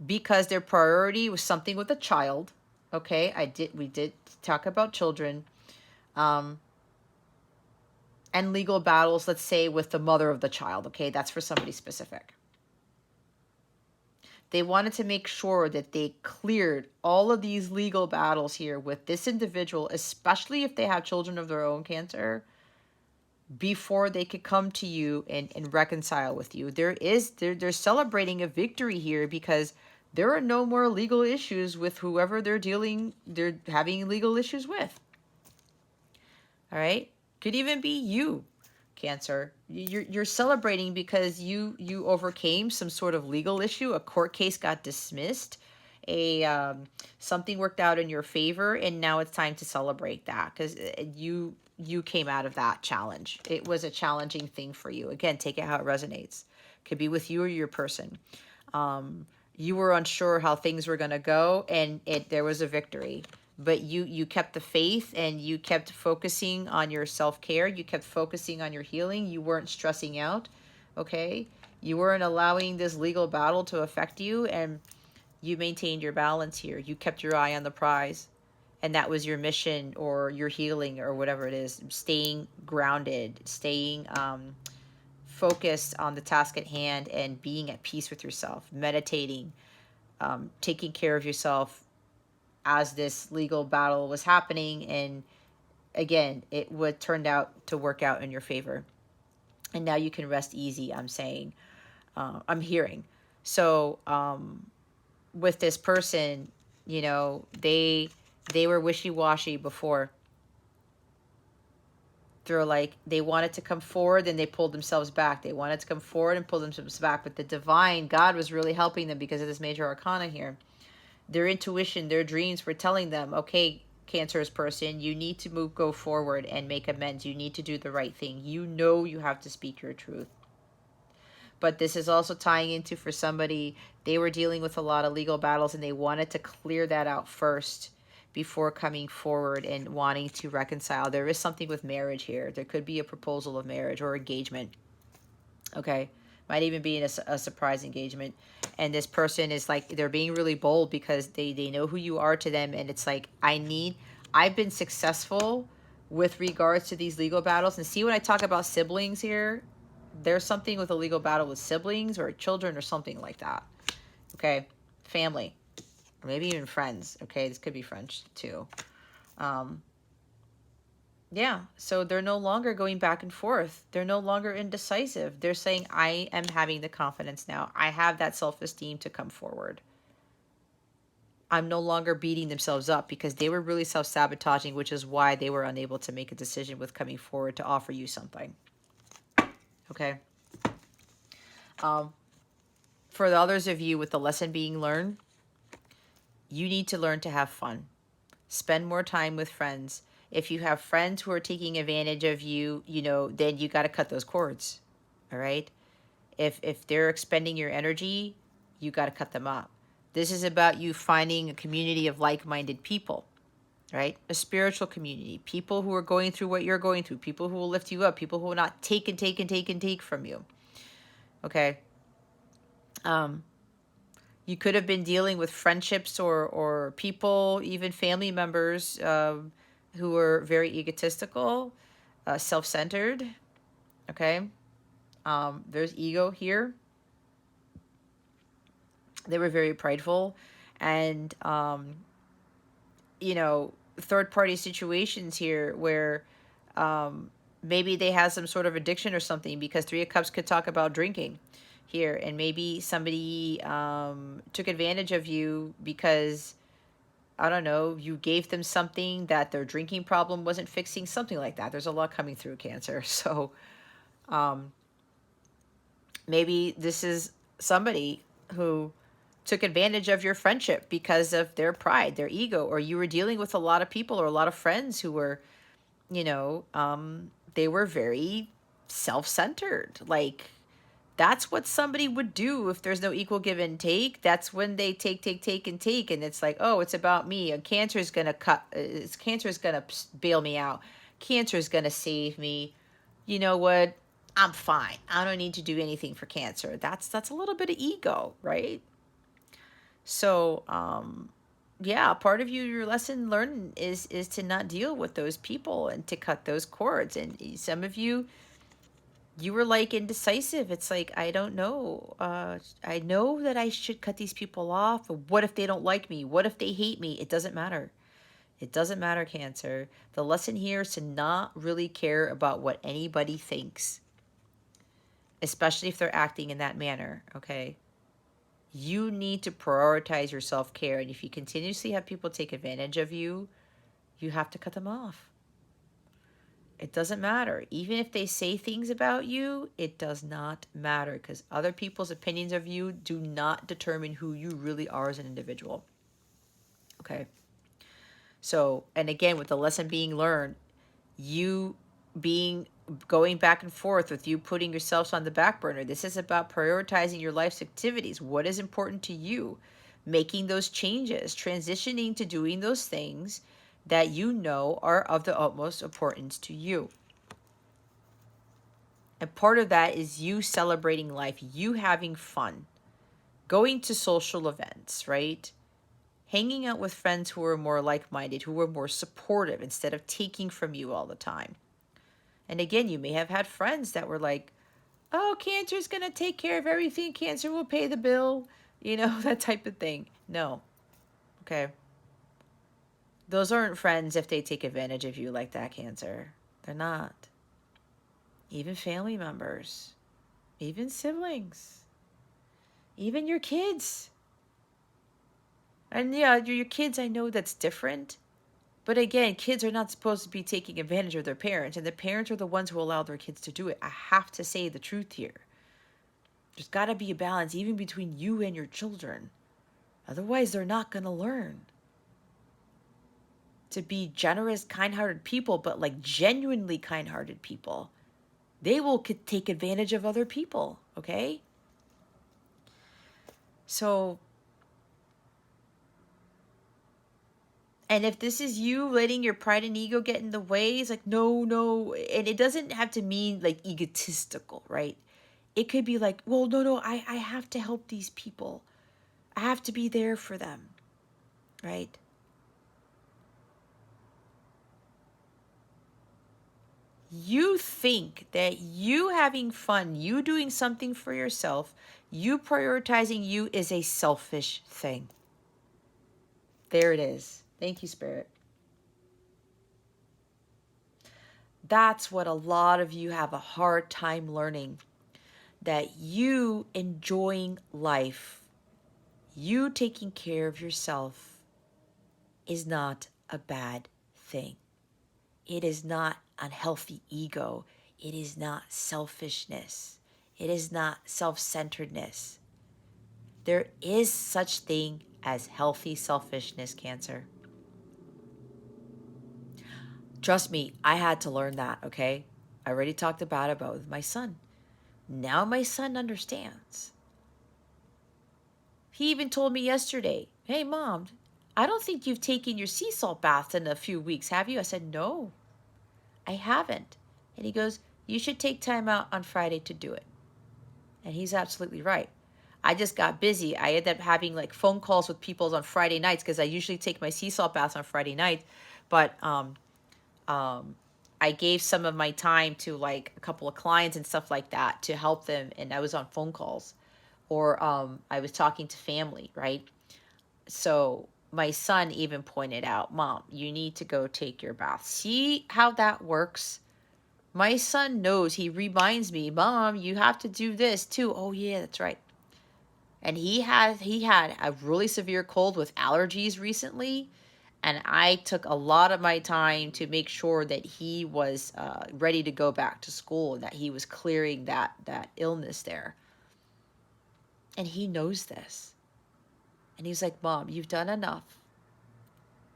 because their priority was something with a child. Okay, we did talk about children. And legal battles, let's say, with the mother of the child. Okay, that's for somebody specific. They wanted to make sure that they cleared all of these legal battles here with this individual, especially if they have children of their own, Cancer, before they could come to you and reconcile with you. They're celebrating a victory here because there are no more legal issues with whoever they're having legal issues with. All right? Could even be you, Cancer. You're celebrating because you overcame some sort of legal issue. A court case got dismissed. Something worked out in your favor, and now it's time to celebrate that because you came out of that challenge. It was a challenging thing for you. Again, take it how it resonates. Could be with you or your person. You were unsure how things were going to go, and there was a victory. But you kept the faith, and you kept focusing on your self-care. You kept focusing on your healing. You weren't stressing out, okay? You weren't allowing this legal battle to affect you, and you maintained your balance here. You kept your eye on the prize, and that was your mission or your healing or whatever it is. Staying grounded, staying focused on the task at hand, and being at peace with yourself, meditating, taking care of yourself as this legal battle was happening. And again, it would turned out to work out in your favor. And now you can rest easy, I'm saying. I'm hearing. So with this person, you know, they were wishy-washy before. They're like, they wanted to come forward, then they pulled themselves back. They wanted to come forward and pull themselves back. But the divine God was really helping them because of this major arcana here. Their intuition, their dreams were telling them, okay, Cancerous person, you need to go forward and make amends. You need to do the right thing. You know you have to speak your truth. But this is also tying into, for somebody, they were dealing with a lot of legal battles, and they wanted to clear that out first before coming forward and wanting to reconcile. There is something with marriage here. There could be a proposal of marriage or engagement. Okay. Might even be a surprise engagement. And this person is like, they're being really bold because they know who you are to them. And it's like, I've been successful with regards to these legal battles. And see, when I talk about siblings here, there's something with a legal battle with siblings or children or something like that. Okay. Family. Or maybe even friends. Okay. This could be friends too. Yeah, so they're no longer going back and forth. They're no longer indecisive. They're saying, I am having the confidence now. I have that self-esteem to come forward. I'm no longer beating themselves up, because they were really self-sabotaging, which is why they were unable to make a decision with coming forward to offer you something. Okay. For the others of you with the lesson being learned, you need to learn to have fun. Spend more time with friends. If you have friends who are taking advantage of you, you know, then you got to cut those cords. All right. If they're expending your energy, you got to cut them up. This is about you finding a community of like-minded people, right? A spiritual community, people who are going through what you're going through, people who will lift you up, people who will not take and take and take and take from you. Okay. You could have been dealing with friendships or people, even family members, who are very egotistical, self-centered. Okay. There's ego here. They were very prideful, and you know, third-party situations here where maybe they had some sort of addiction or something, because Three of Cups could talk about drinking here, and maybe somebody took advantage of you because, I don't know, you gave them something that their drinking problem wasn't fixing, something like that. There's a lot coming through, Cancer. So maybe this is somebody who took advantage of your friendship because of their pride, their ego, or you were dealing with a lot of people or a lot of friends who were, you know, they were very self-centered. Like, that's what somebody would do if there's no equal give and take. That's when they take, take, take, and take. And it's like, oh, it's about me. And Cancer is going to Cancer is going to bail me out. Cancer is going to save me. You know what? I'm fine. I don't need to do anything for Cancer. That's a little bit of ego, right? So, yeah, part of your lesson learned is to not deal with those people and to cut those cords. And some of you, you were like indecisive. It's like, I don't know. I know that I should cut these people off. But what if they don't like me? What if they hate me? It doesn't matter. It doesn't matter, Cancer. The lesson here is to not really care about what anybody thinks, especially if they're acting in that manner, okay? You need to prioritize your self-care. And if you continuously have people take advantage of you, you have to cut them off. It doesn't matter. Even if they say things about you, it does not matter, because other people's opinions of you do not determine who you really are as an individual. Okay. So, and again, with the lesson being learned, you going back and forth with you putting yourselves on the back burner. This is about prioritizing your life's activities. What is important to you? Making those changes, transitioning to doing those things that you know are of the utmost importance to you. And part of that is you celebrating life, you having fun, going to social events, right? Hanging out with friends who are more like-minded, who are more supportive instead of taking from you all the time. And again, you may have had friends that were like, oh, Cancer's going to take care of everything. Cancer will pay the bill. You know, that type of thing. No. Okay. Those aren't friends if they take advantage of you like that, Cancer. They're not. Even family members. Even siblings. Even your kids. And yeah, your kids, I know that's different. But again, kids are not supposed to be taking advantage of their parents. And the parents are the ones who allow their kids to do it. I have to say the truth here. There's got to be a balance even between you and your children. Otherwise, they're not going to learn to be generous, kind-hearted people, but like genuinely kind-hearted people. They will take advantage of other people, okay? So, and if this is you letting your pride and ego get in the way, it's like, no, no. And it doesn't have to mean like egotistical, right? It could be like, well, no, I have to help these people. I have to be there for them, right? You think that you having fun, you doing something for yourself, you prioritizing you is a selfish thing. There it is. Thank you, Spirit. That's what a lot of you have a hard time learning. That you enjoying life, you taking care of yourself is not a bad thing. It is not unhealthy ego. It is not selfishness. It is not self-centeredness. There is such thing as healthy selfishness, Cancer. Trust me, I had to learn that, okay? I already talked about it with my son. Now my son understands. He even told me yesterday, hey, Mom, I don't think you've taken your sea salt bath in a few weeks, have you? I said, no, I haven't. And he goes, you should take time out on Friday to do it. And he's absolutely right. I just got busy. I ended up having like phone calls with people on Friday nights because I usually take my sea salt baths on Friday night. But I gave some of my time to like a couple of clients and stuff like that to help them. And I was on phone calls or I was talking to family, right? So my son even pointed out, Mom, you need to go take your bath. See how that works? My son knows. He reminds me, Mom, you have to do this too. Oh, yeah, that's right. And he had a really severe cold with allergies recently, and I took a lot of my time to make sure that he was ready to go back to school and that he was clearing that illness there. And he knows this. And he's like, Mom, you've done enough.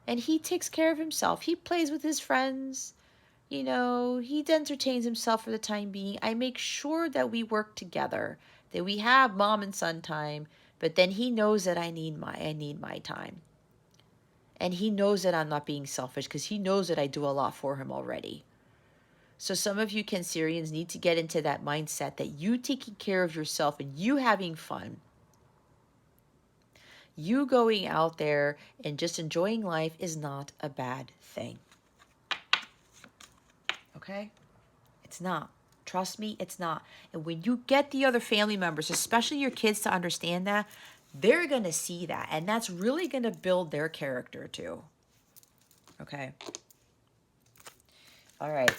And he takes care of himself. He plays with his friends. You know, he entertains himself for the time being. I make sure that we work together, that we have mom and son time, but then he knows that I need my time. And he knows that I'm not being selfish because he knows that I do a lot for him already. So some of you Cancerians need to get into that mindset that you taking care of yourself and you having fun, you going out there and just enjoying life is not a bad thing. Okay? It's not. Trust me, it's not. And when you get the other family members, especially your kids, to understand that, they're going to see that. And that's really going to build their character too. Okay. All right.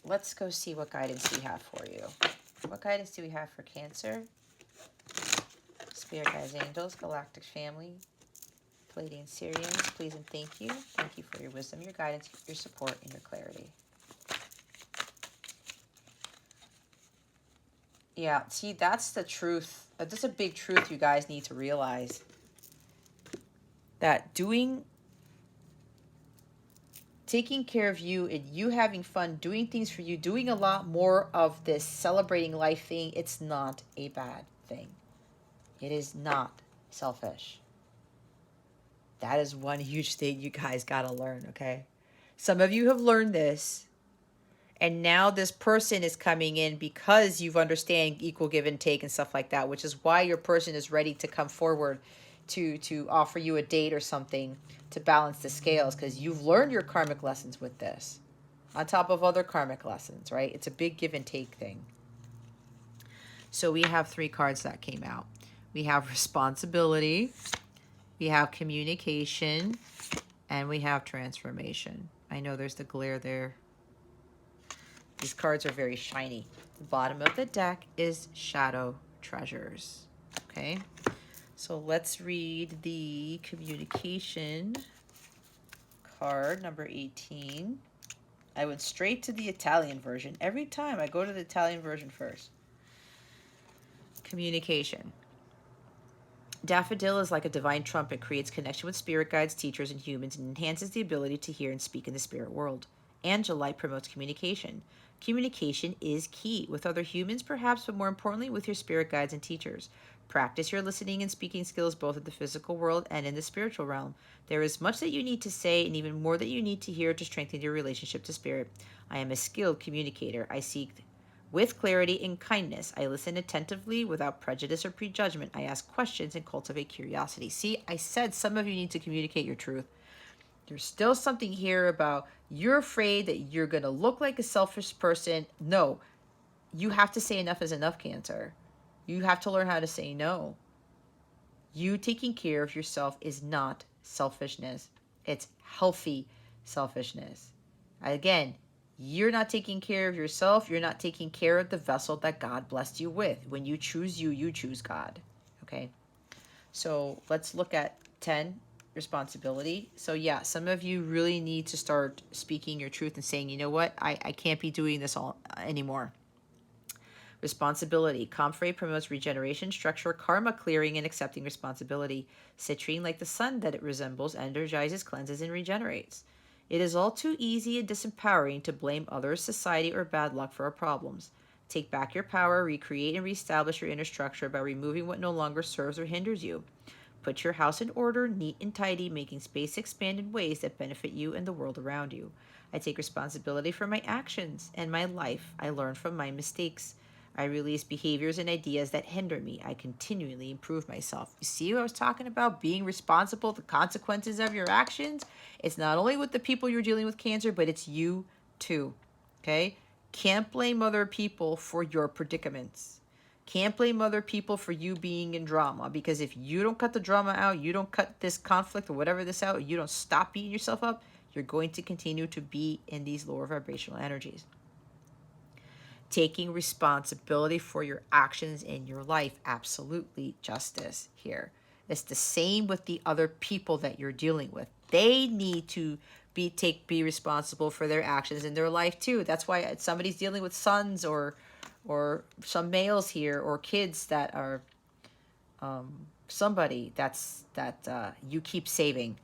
Let's go see what guidance we have for you. What guidance do we have for Cancer? Spirit guides, angels, galactic family, Pleiadian Syrians, please and thank you. Thank you for your wisdom, your guidance, your support, and your clarity. Yeah, see, that's the truth. That's a big truth you guys need to realize. That taking care of you and you having fun, doing things for you, doing a lot more of this celebrating life thing, it's not a bad thing. It is not selfish. That is one huge thing you guys got to learn, okay? Some of you have learned this, and now this person is coming in because you've understand equal give and take and stuff like that, which is why your person is ready to come forward to offer you a date or something to balance the scales, because you've learned your karmic lessons with this on top of other karmic lessons, right? It's a big give and take thing. So we have 3 cards that came out. We have responsibility, we have communication, and we have transformation. I know there's the glare there. These cards are very shiny. The bottom of the deck is shadow treasures. Okay, so let's read the communication card, number 18. I went straight to the Italian version. Every time I go to the Italian version first. Communication. Daffodil is like a divine trumpet, creates connection with spirit guides, teachers, and humans, and enhances the ability to hear and speak in the spirit world. Angelite promotes communication. Communication is key with other humans, perhaps, but more importantly, with your spirit guides and teachers. Practice your listening and speaking skills both in the physical world and in the spiritual realm. There is much that you need to say and even more that you need to hear to strengthen your relationship to spirit. I am a skilled communicator. I seek with clarity and kindness. I listen attentively without prejudice or prejudgment. I ask questions and cultivate curiosity. See, I said some of you need to communicate your truth. There's still something here about you're afraid that you're going to look like a selfish person. No, you have to say enough is enough, Cancer. You have to learn how to say no. You taking care of yourself is not selfishness. It's healthy selfishness. Again, you're not taking care of yourself. You're not taking care of the vessel that God blessed you with. When you choose you, you choose God. Okay? So let's look at 10, responsibility. So yeah, some of you really need to start speaking your truth and saying, you know what? I can't be doing this all anymore. Responsibility. Comfrey promotes regeneration, structure, karma clearing, and accepting responsibility. Citrine, like the sun that it resembles, energizes, cleanses, and regenerates. It is all too easy and disempowering to blame others, society, or bad luck for our problems. Take back your power, recreate and reestablish your inner structure by removing what no longer serves or hinders you. Put your house in order, neat and tidy, making space expand in ways that benefit you and the world around you. I take responsibility for my actions and my life. I learn from my mistakes. I release behaviors and ideas that hinder me. I continually improve myself. You see what I was talking about? Being responsible, the consequences of your actions. It's not only with the people you're dealing with, Cancer, but it's you too. Okay? Can't blame other people for your predicaments. Can't blame other people for you being in drama, because if you don't cut the drama out, you don't cut this conflict or whatever this out, you don't stop beating yourself up, you're going to continue to be in these lower vibrational energies. Taking responsibility for your actions in your life. Absolutely justice here. It's the same with the other people that you're dealing with. They need to be responsible for their actions in their life too. That's why somebody's dealing with sons or some males here, or kids that are somebody that you keep saving.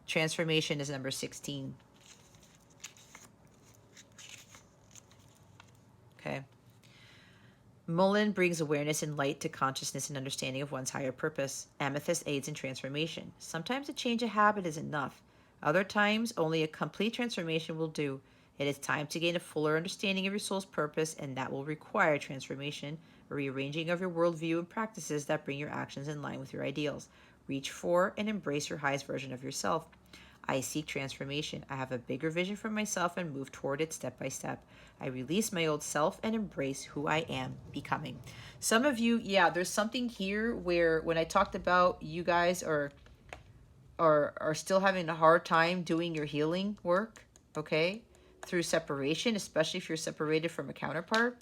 Transformation is number 16. Okay. Mullen brings awareness and light to consciousness and understanding of one's higher purpose. Amethyst aids in transformation. Sometimes a change of habit is enough. Other times, only a complete transformation will do. It is time to gain a fuller understanding of your soul's purpose, and that will require transformation, a rearranging of your worldview and practices that bring your actions in line with your ideals. Reach for and embrace your highest version of yourself. I seek transformation. I have a bigger vision for myself and move toward it step by step. I release my old self and embrace who I am becoming. Some of you, yeah, there's something here where when I talked about you guys are still having a hard time doing your healing work, okay, through separation, especially if you're separated from a counterpart.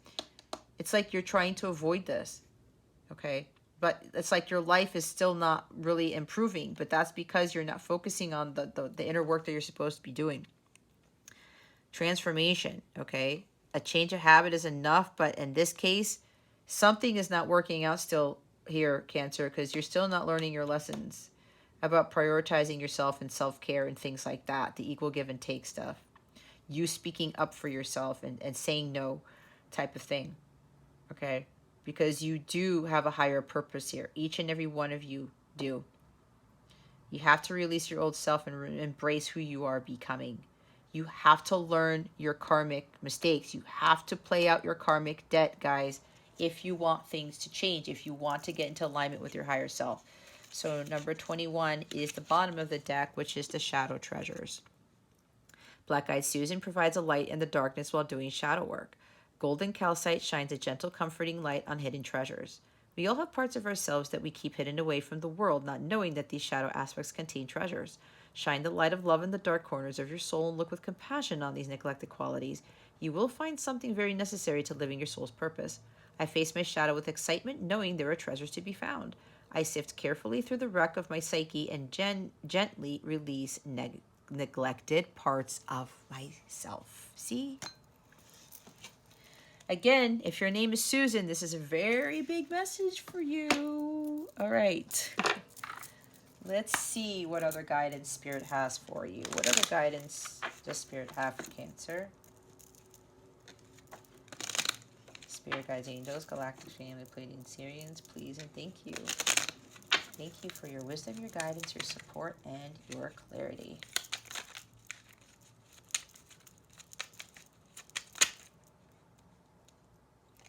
It's like you're trying to avoid this, okay? But it's like your life is still not really improving, but that's because you're not focusing on the inner work that you're supposed to be doing. Transformation, okay? A change of habit is enough, but in this case, something is not working out still here, Cancer, because you're still not learning your lessons. about prioritizing yourself and self-care and things like that, the equal give and take stuff. You speaking up for yourself and saying no type of thing, okay? Because you do have a higher purpose here. Each and every one of you do. You have to release your old self and embrace who you are becoming. You have to learn your karmic mistakes. You have to play out your karmic debt, guys, if you want things to change, if you want to get into alignment with your higher self. So number 21 is the bottom of the deck, which is the shadow treasures. Black-eyed Susan provides a light in the darkness while doing shadow work. Golden calcite shines a gentle, comforting light on hidden treasures. We all have parts of ourselves that we keep hidden away from the world, not knowing that these shadow aspects contain treasures. Shine the light of love in the dark corners of your soul and look with compassion on these neglected qualities. You will find something very necessary to living your soul's purpose. I face my shadow with excitement, knowing there are treasures to be found. I sift carefully through the wreck of my psyche and gently release neglected parts of myself. See? Again, if your name is Susan, this is a very big message for you. All right. Let's see what other guidance Spirit has for you. What other guidance does Spirit have for Cancer? Spirit guides, angels, galactic family, Pleiadian, Sirians, please and thank you. Thank you for your wisdom, your guidance, your support, and your clarity.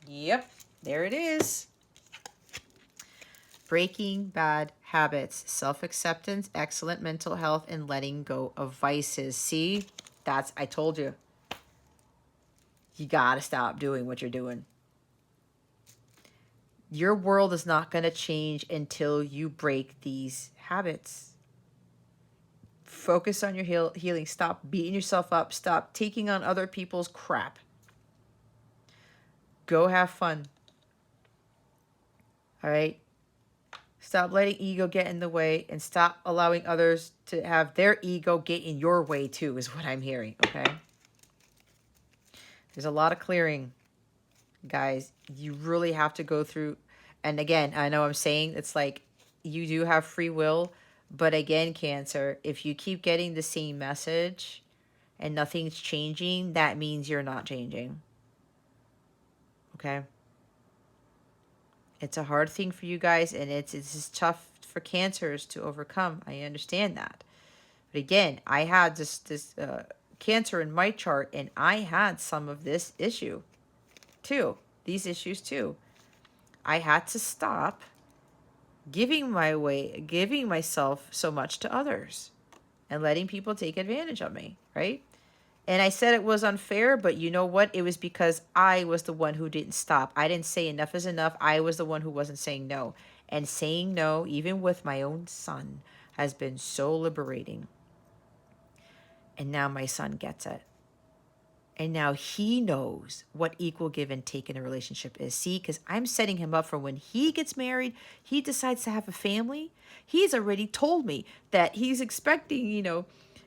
Yep, there it is. Breaking bad habits, self-acceptance, excellent mental health, and letting go of vices. See, I told you. You gotta stop doing what you're doing. Your world is not going to change until you break these habits. Focus on your healing. Stop beating yourself up. Stop taking on other people's crap. Go have fun. All right? Stop letting ego get in the way and stop allowing others to have their ego get in your way too, is what I'm hearing, okay? There's a lot of clearing, guys. You really have to go through. And again, I know I'm saying it's like you do have free will, but again, Cancer, if you keep getting the same message and nothing's changing, that means you're not changing. Okay? It's a hard thing for you guys, and it's just tough for Cancers to overcome. I understand that. But again, I had this Cancer in my chart, and I had some of this issue too. These issues too. I had to stop giving myself so much to others and letting people take advantage of me, right? And I said it was unfair, but you know what? It was because I was the one who didn't stop. I didn't say enough is enough. I was the one who wasn't saying no. And saying no, even with my own son, has been so liberating. And now my son gets it. And now he knows what equal give and take in a relationship is. See, because I'm setting him up for when he gets married, he decides to have a family. He's already told me that he's expecting,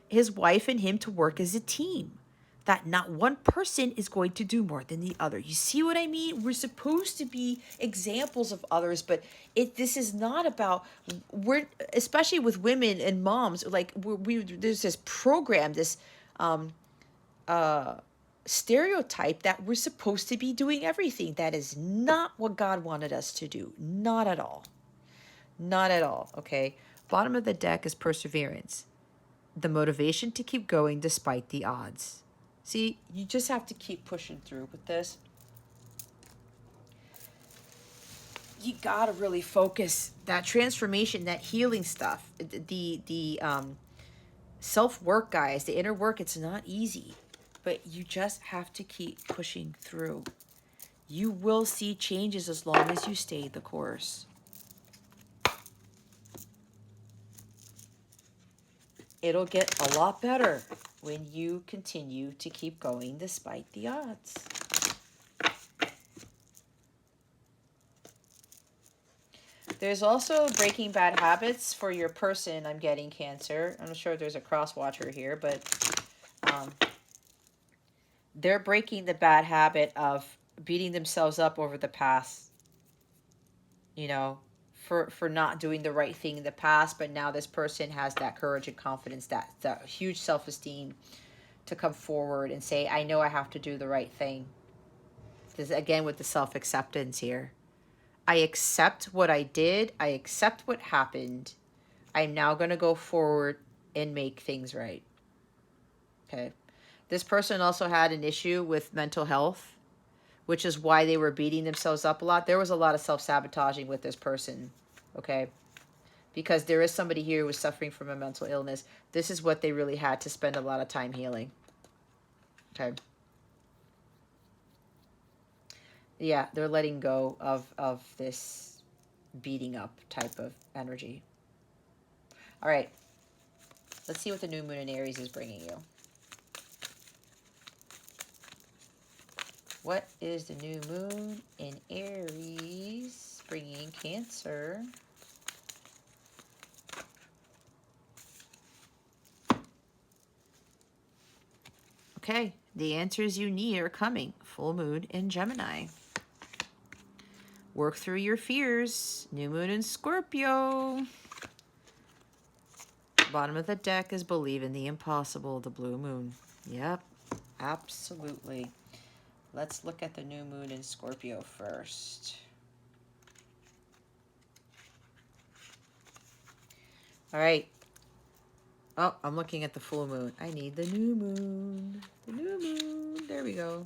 his wife and him to work as a team. That not one person is going to do more than the other. You see what I mean? We're supposed to be examples of others, but this is not about, especially with women and moms, like there's this program, this stereotype that we're supposed to be doing everything. That is not what God wanted us to do. Not at all. Not at all, okay? Bottom of the deck is perseverance. The motivation to keep going despite the odds. See, you just have to keep pushing through with this. You gotta really focus. That transformation, that healing stuff, the self-work, guys, the inner work, it's not easy. But you just have to keep pushing through. You will see changes as long as you stay the course. It'll get a lot better when you continue to keep going despite the odds. There's also breaking bad habits for your person. I'm getting Cancer. I'm not sure if there's a cross watcher here, but they're breaking the bad habit of beating themselves up over the past, for not doing the right thing in the past, but now this person has that courage and confidence, that huge self-esteem to come forward and say, I know I have to do the right thing. This again with the self-acceptance here. I accept what I did. I accept what happened. I'm now going to go forward and make things right. Okay. This person also had an issue with mental health, which is why they were beating themselves up a lot. There was a lot of self-sabotaging with this person. Okay. Because there is somebody here who was suffering from a mental illness. This is what they really had to spend a lot of time healing. Okay. Yeah, they're letting go of this beating up type of energy. All right. Let's see what the new moon in Aries is bringing you. What is the new moon in Aries bringing Cancer? Okay, the answers you need are coming. Full moon in Gemini. Work through your fears. New moon in Scorpio. Bottom of the deck is believe in the impossible, the blue moon. Yep, absolutely. Let's look at the new moon in Scorpio first. All right. Oh, I'm looking at the full moon. I need the new moon. The new moon. There we go.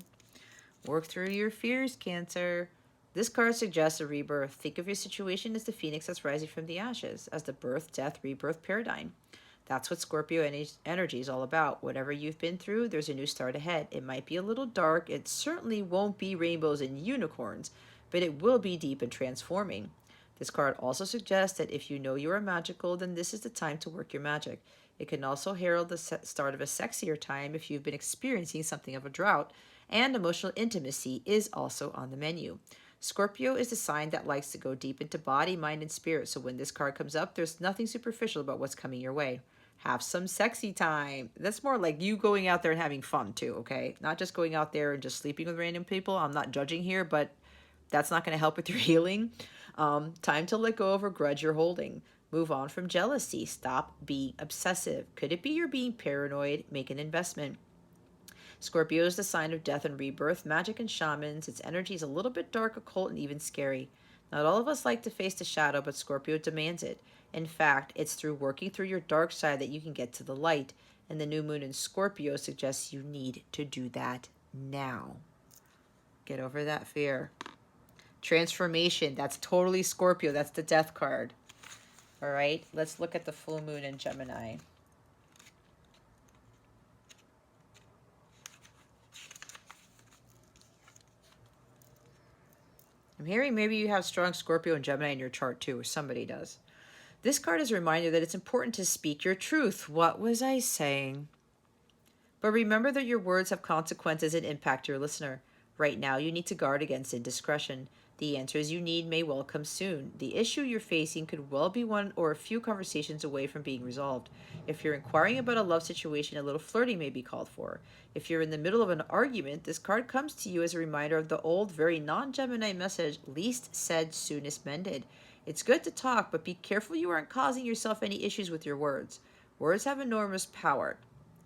Work through your fears, Cancer. This card suggests a rebirth. Think of your situation as the phoenix that's rising from the ashes, as the birth, death, rebirth paradigm. That's what Scorpio energy is all about. Whatever you've been through, there's a new start ahead. It might be a little dark. It certainly won't be rainbows and unicorns, but it will be deep and transforming. This card also suggests that if you know you are magical, then this is the time to work your magic. It can also herald the start of a sexier time if you've been experiencing something of a drought, and emotional intimacy is also on the menu. Scorpio is the sign that likes to go deep into body, mind, and spirit, so when this card comes up, there's nothing superficial about what's coming your way. Have some sexy time. That's more like you going out there and having fun too, okay? Not just going out there and just sleeping with random people. I'm not judging here, but that's not going to help with your healing. Time to let go of a grudge you're holding. Move on from jealousy. Stop being obsessive. Could it be you're being paranoid? Make an investment. Scorpio is the sign of death and rebirth, magic and shamans. Its energy is a little bit dark, occult, and even scary. Not all of us like to face the shadow, but Scorpio demands it. In fact, it's through working through your dark side that you can get to the light, and the new moon in Scorpio suggests you need to do that now. Get over that fear. Transformation, that's totally Scorpio. That's the death card. All right, let's look at the full moon in Gemini. I'm hearing maybe you have strong Scorpio and Gemini in your chart too, or somebody does. This card is a reminder that it's important to speak your truth. What was I saying? But remember that your words have consequences and impact your listener. Right now, you need to guard against indiscretion. The answers you need may well come soon. The issue you're facing could well be one or a few conversations away from being resolved. If you're inquiring about a love situation, a little flirting may be called for. If you're in the middle of an argument, this card comes to you as a reminder of the old, very non-Gemini message, least said, soonest mended. It's good to talk, but be careful you aren't causing yourself any issues with your words. Words have enormous power.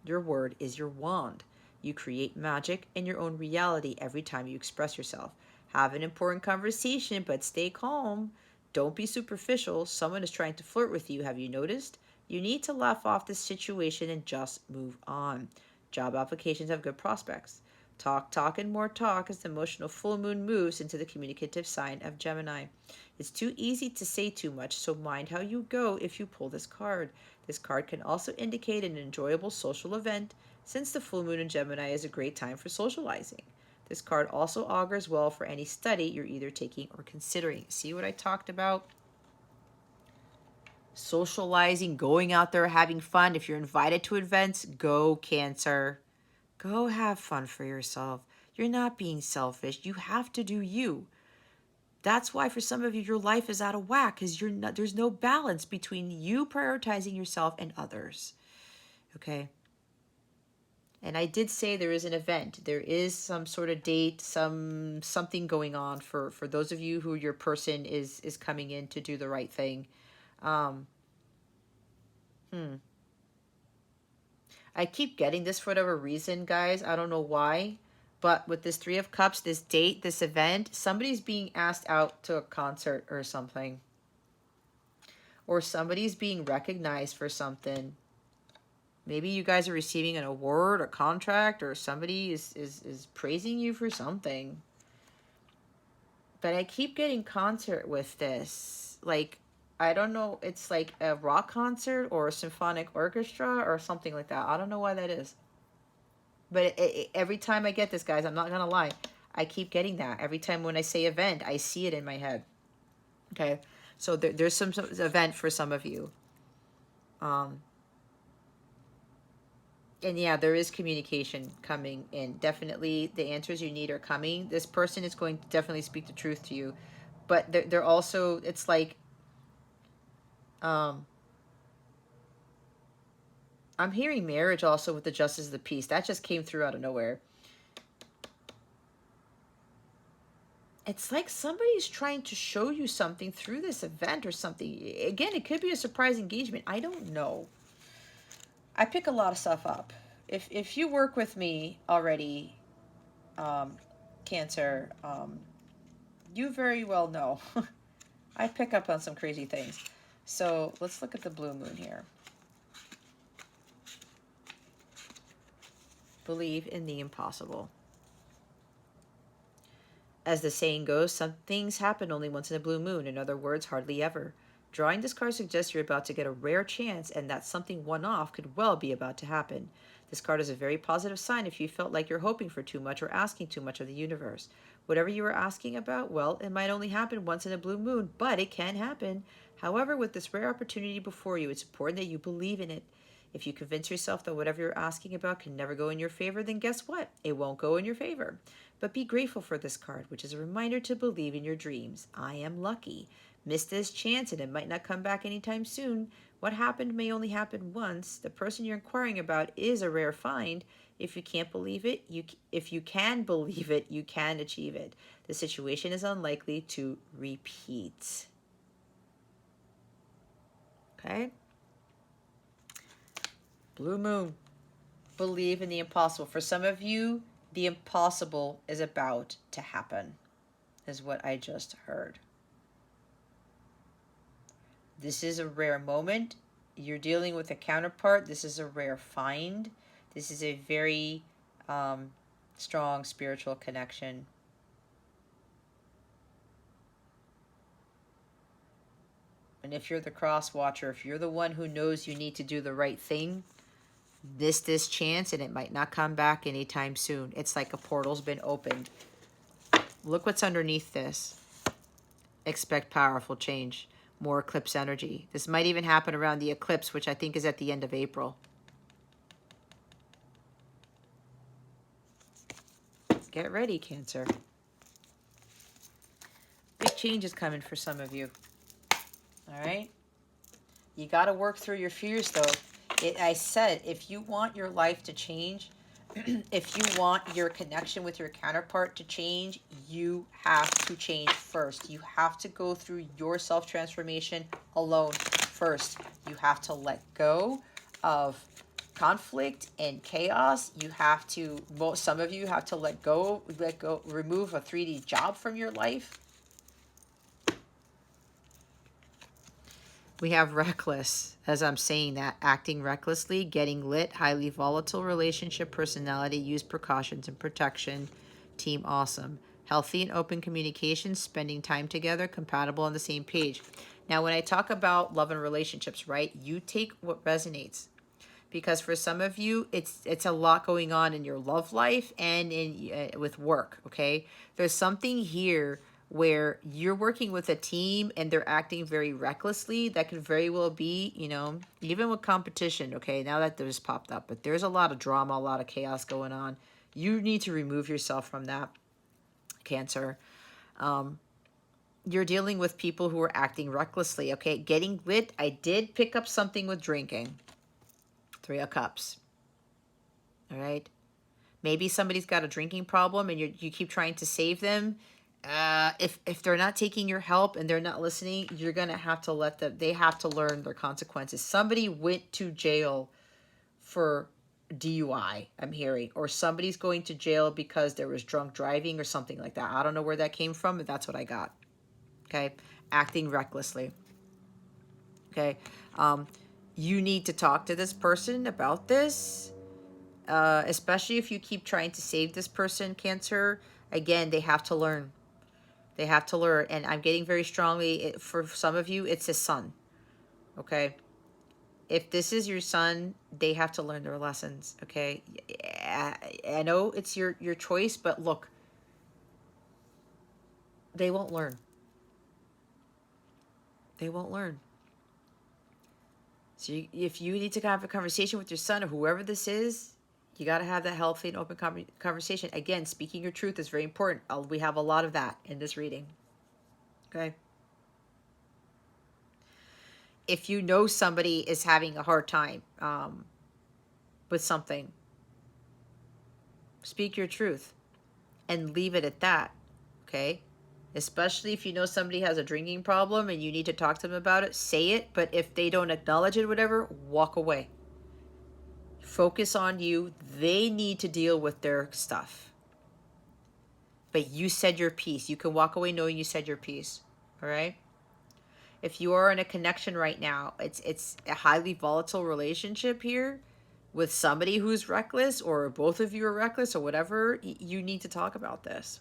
Your word is your wand. You create magic and your own reality every time you express yourself. Have an important conversation, but stay calm. Don't be superficial. Someone is trying to flirt with you. Have you noticed? You need to laugh off this situation and just move on. Job applications have good prospects. Talk, and more talk as the emotional full moon moves into the communicative sign of Gemini. It's too easy to say too much, so mind how you go if you pull this card. This card can also indicate an enjoyable social event, since the full moon in Gemini is a great time for socializing. This card also augurs well for any study you're either taking or considering. See what I talked about? Socializing, going out there, having fun. If you're invited to events, go, Cancer. Go have fun for yourself. You're not being selfish. You have to do you. That's why for some of you, your life is out of whack because there's no balance between you prioritizing yourself and others. Okay? And I did say there is an event. There is some sort of date, something going on for those of you who your person is coming in to do the right thing. Um, I keep getting this for whatever reason, guys. I don't know why. But with this Three of Cups, this date, this event, somebody's being asked out to a concert or something. Or somebody's being recognized for something. Maybe you guys are receiving an award, a contract, or somebody is praising you for something. But I keep getting concert with this. Like, I don't know, it's like a rock concert or a symphonic orchestra or something like that. I don't know why that is. But every time I get this, guys, I'm not going to lie. I keep getting that. Every time when I say event, I see it in my head. Okay? So there's some event for some of you. And yeah, there is communication coming in. Definitely the answers you need are coming. This person is going to definitely speak the truth to you. But they're also, it's like, I'm hearing marriage also with the Justice of the Peace. That just came through out of nowhere. It's like somebody's trying to show you something through this event or something. Again, it could be a surprise engagement. I don't know. I pick a lot of stuff up. If you work with me already, Cancer, you very well know. I pick up on some crazy things. So let's look at the blue moon here. Believe in the impossible. As the saying goes, some things happen only once in a blue moon. In other words, hardly ever. Drawing this card suggests you're about to get a rare chance and that something one-off could well be about to happen. This card is a very positive sign if you felt like you're hoping for too much or asking too much of the universe. Whatever you were asking about, well, it might only happen once in a blue moon, but it can happen. However, with this rare opportunity before you, it's important that you believe in it. If you convince yourself that whatever you're asking about can never go in your favor, then guess what? It won't go in your favor. But be grateful for this card, which is a reminder to believe in your dreams. I am lucky. Miss this chance and it might not come back anytime soon. What happened may only happen once. The person you're inquiring about is a rare find. If you can't believe it, if you can believe it, you can achieve it. The situation is unlikely to repeat. Okay? Blue moon. Believe in the impossible. For some of you, the impossible is about to happen, is what I just heard. This is a rare moment. You're dealing with a counterpart. This is a rare find. This is a very strong spiritual connection. And if you're the cross watcher, if you're the one who knows you need to do the right thing, this chance and it might not come back anytime soon. It's like a portal's been opened. Look what's underneath this. Expect powerful change. More eclipse energy. This might even happen around the eclipse, which I think is at the end of April. Get ready, Cancer. Big change is coming for some of you. All right? You got to work through your fears, though. I said, if you want your life to change, if you want your connection with your counterpart to change, you have to change first. You have to go through your self-transformation alone first. You have to let go of conflict and chaos. You have to, well, some of you have to let go, remove a 3D job from your life. We have reckless, as I'm saying that, acting recklessly, getting lit, highly volatile relationship personality, use precautions and protection, team awesome. Healthy and open communication, spending time together, compatible on the same page. Now, when I talk about love and relationships, right, you take what resonates. Because for some of you, it's a lot going on in your love life and in with work, okay? There's something here where you're working with a team and they're acting very recklessly. That could very well be, you know, even with competition, okay? Now that there's popped up, but there's a lot of drama, a lot of chaos going on. You need to remove yourself from that, Cancer. You're dealing with people who are acting recklessly, okay? Getting lit, I did pick up something with drinking. 3 of Cups. All right. Maybe somebody's got a drinking problem and you keep trying to save them. If they're not taking your help and they're not listening, you're going to have to let them, they have to learn their consequences. Somebody went to jail for DUI, I'm hearing, or somebody's going to jail because there was drunk driving or something like that. I don't know where that came from, but that's what I got. Okay. Acting recklessly. Okay. You need to talk to this person about this, especially if you keep trying to save this person, Cancer. Again, they have to learn. They have to learn. And I'm getting very strongly, for some of you, it's a son. Okay. If this is your son, they have to learn their lessons. Okay. I know it's your choice, but look, they won't learn. They won't learn. So if you need to have a conversation with your son or whoever this is, you got to have that healthy and open conversation. Again, speaking your truth is very important. We have a lot of that in this reading. Okay. If you know somebody is having a hard time with something, speak your truth and leave it at that. Okay. Especially if you know somebody has a drinking problem and you need to talk to them about it, say it. But if they don't acknowledge it, whatever, walk away. Focus on you. They need to deal with their stuff. But you said your piece. You can walk away knowing you said your piece. All right? If you are in a connection right now, it's a highly volatile relationship here with somebody who's reckless, or both of you are reckless, or whatever, you need to talk about this.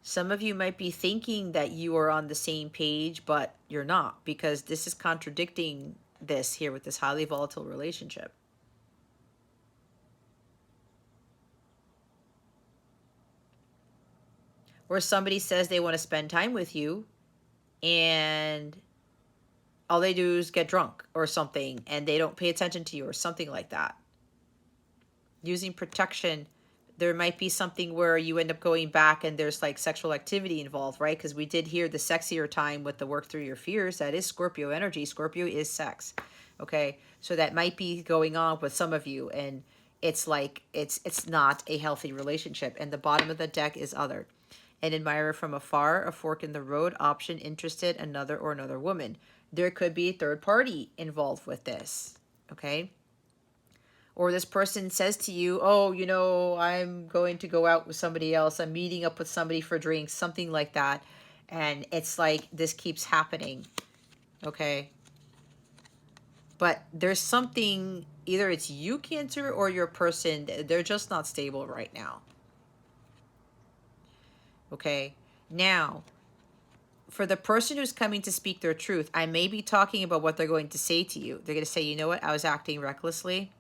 Some of you might be thinking that you are on the same page, but you're not, because this is contradicting this here with this highly volatile relationship. Or somebody says they want to spend time with you and all they do is get drunk or something and they don't pay attention to you or something like that. Using protection, there might be something where you end up going back and there's like sexual activity involved, right? Because we did hear the sexier time with the work through your fears. That is Scorpio energy. Scorpio is sex. Okay. So that might be going on with some of you, and it's like it's not a healthy relationship. And the bottom of the deck is other. An admirer from afar, a fork in the road, option, interested, another woman. There could be a third party involved with this. Okay. Or this person says to you, oh, you know, I'm going to go out with somebody else. I'm meeting up with somebody for drinks, something like that. And it's like this keeps happening. Okay. But there's something, either it's you, Cancer, or your person, they're just not stable right now. Okay. Now, for the person who's coming to speak their truth, I may be talking about what they're going to say to you. They're going to say, you know what? I was acting recklessly.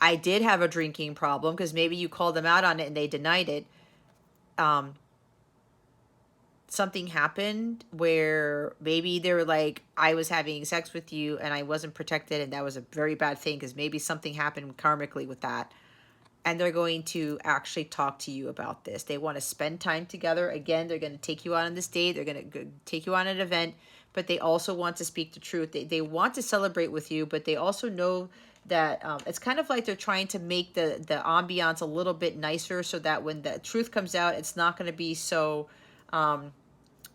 I did have a drinking problem, because maybe you called them out on it and they denied it. Something happened where maybe they were like, I was having sex with you and I wasn't protected, and that was a very bad thing, because maybe something happened karmically with that. And they're going to actually talk to you about this. They want to spend time together. Again, they're going to take you out on this date. They're going to take you on an event, but they also want to speak the truth. They want to celebrate with you, but they also know that it's kind of like they're trying to make the ambiance a little bit nicer, so that when the truth comes out, it's not going to be so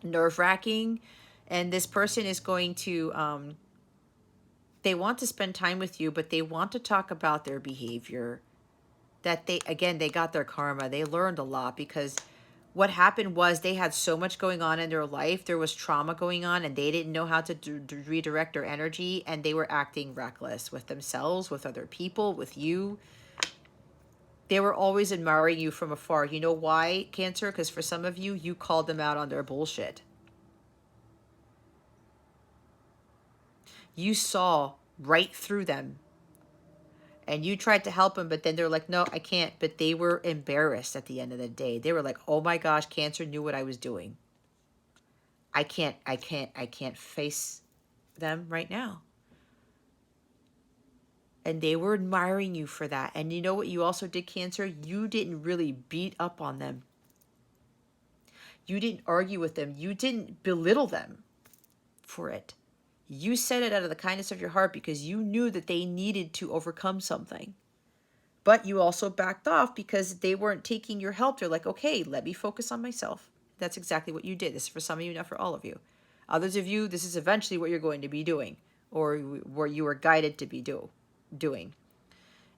nerve-wracking. And this person is going to, they want to spend time with you, but they want to talk about their behavior. That they got their karma. They learned a lot, because what happened was they had so much going on in their life. There was trauma going on, and they didn't know how to redirect their energy, and they were acting reckless with themselves, with other people, with you. They were always admiring you from afar. You know why, Cancer? Because for some of you, you called them out on their bullshit. You saw right through them. And you tried to help them, but then they're like, no, I can't. But they were embarrassed at the end of the day. They were like, oh my gosh, Cancer knew what I was doing. I can't face them right now. And they were admiring you for that. And you know what you also did, Cancer? You didn't really beat up on them. You didn't argue with them. You didn't belittle them for it. You said it out of the kindness of your heart because you knew that they needed to overcome something. But you also backed off because they weren't taking your help. They're like, okay, let me focus on myself. That's exactly what you did. This is for some of you, not for all of you. Others of you, this is eventually what you're going to be doing, or where you were guided to be doing.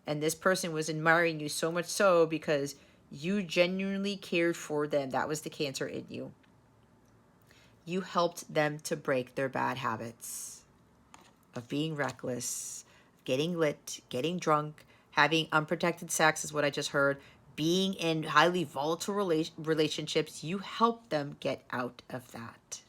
And this person was admiring you so much so because you genuinely cared for them. That was the Cancer in you. You helped them to break their bad habits of being reckless, getting lit, getting drunk, having unprotected sex is what I just heard, being in highly volatile relationships. You helped them get out of that.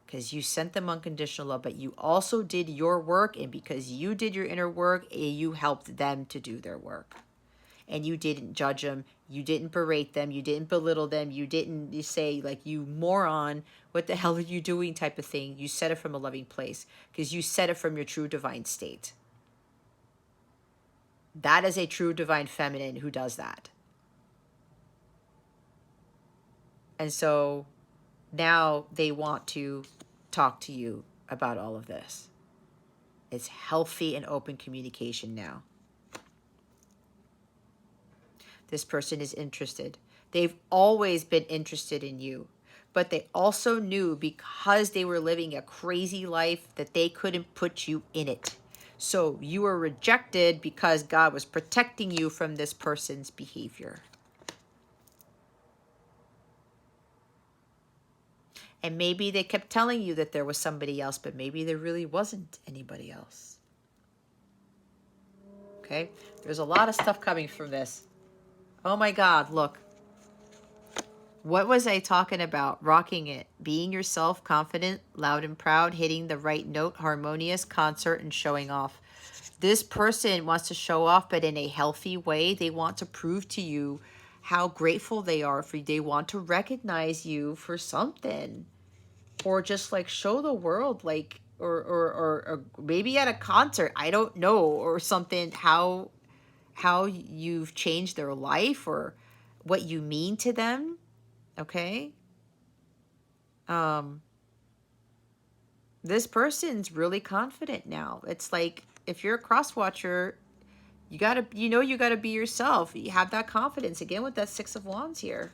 Because you sent them unconditional love, but you also did your work. And because you did your inner work, you helped them to do their work. And you didn't judge them. You didn't berate them. You didn't belittle them. You didn't say, like, you moron, what the hell are you doing type of thing. You said it from a loving place because you said it from your true divine state. That is a true divine feminine who does that. And so now they want to talk to you about all of this. It's healthy and open communication now. This person is interested. They've always been interested in you, but they also knew because they were living a crazy life that they couldn't put you in it. So you were rejected because God was protecting you from this person's behavior. And maybe they kept telling you that there was somebody else, but maybe there really wasn't anybody else. Okay? There's a lot of stuff coming from this. Oh my God, look. What was I talking about? Rocking it. Being yourself, confident, loud and proud, hitting the right note, harmonious, concert, and showing off. This person wants to show off, but in a healthy way. They want to prove to you how grateful they are for you. They want to recognize you for something. Or just like show the world, like, or maybe at a concert, I don't know, or something, how you've changed their life or what you mean to them. Okay. This person's really confident now. It's like, if you're a cross watcher, you gotta be yourself. You have that confidence again with that Six of Wands here.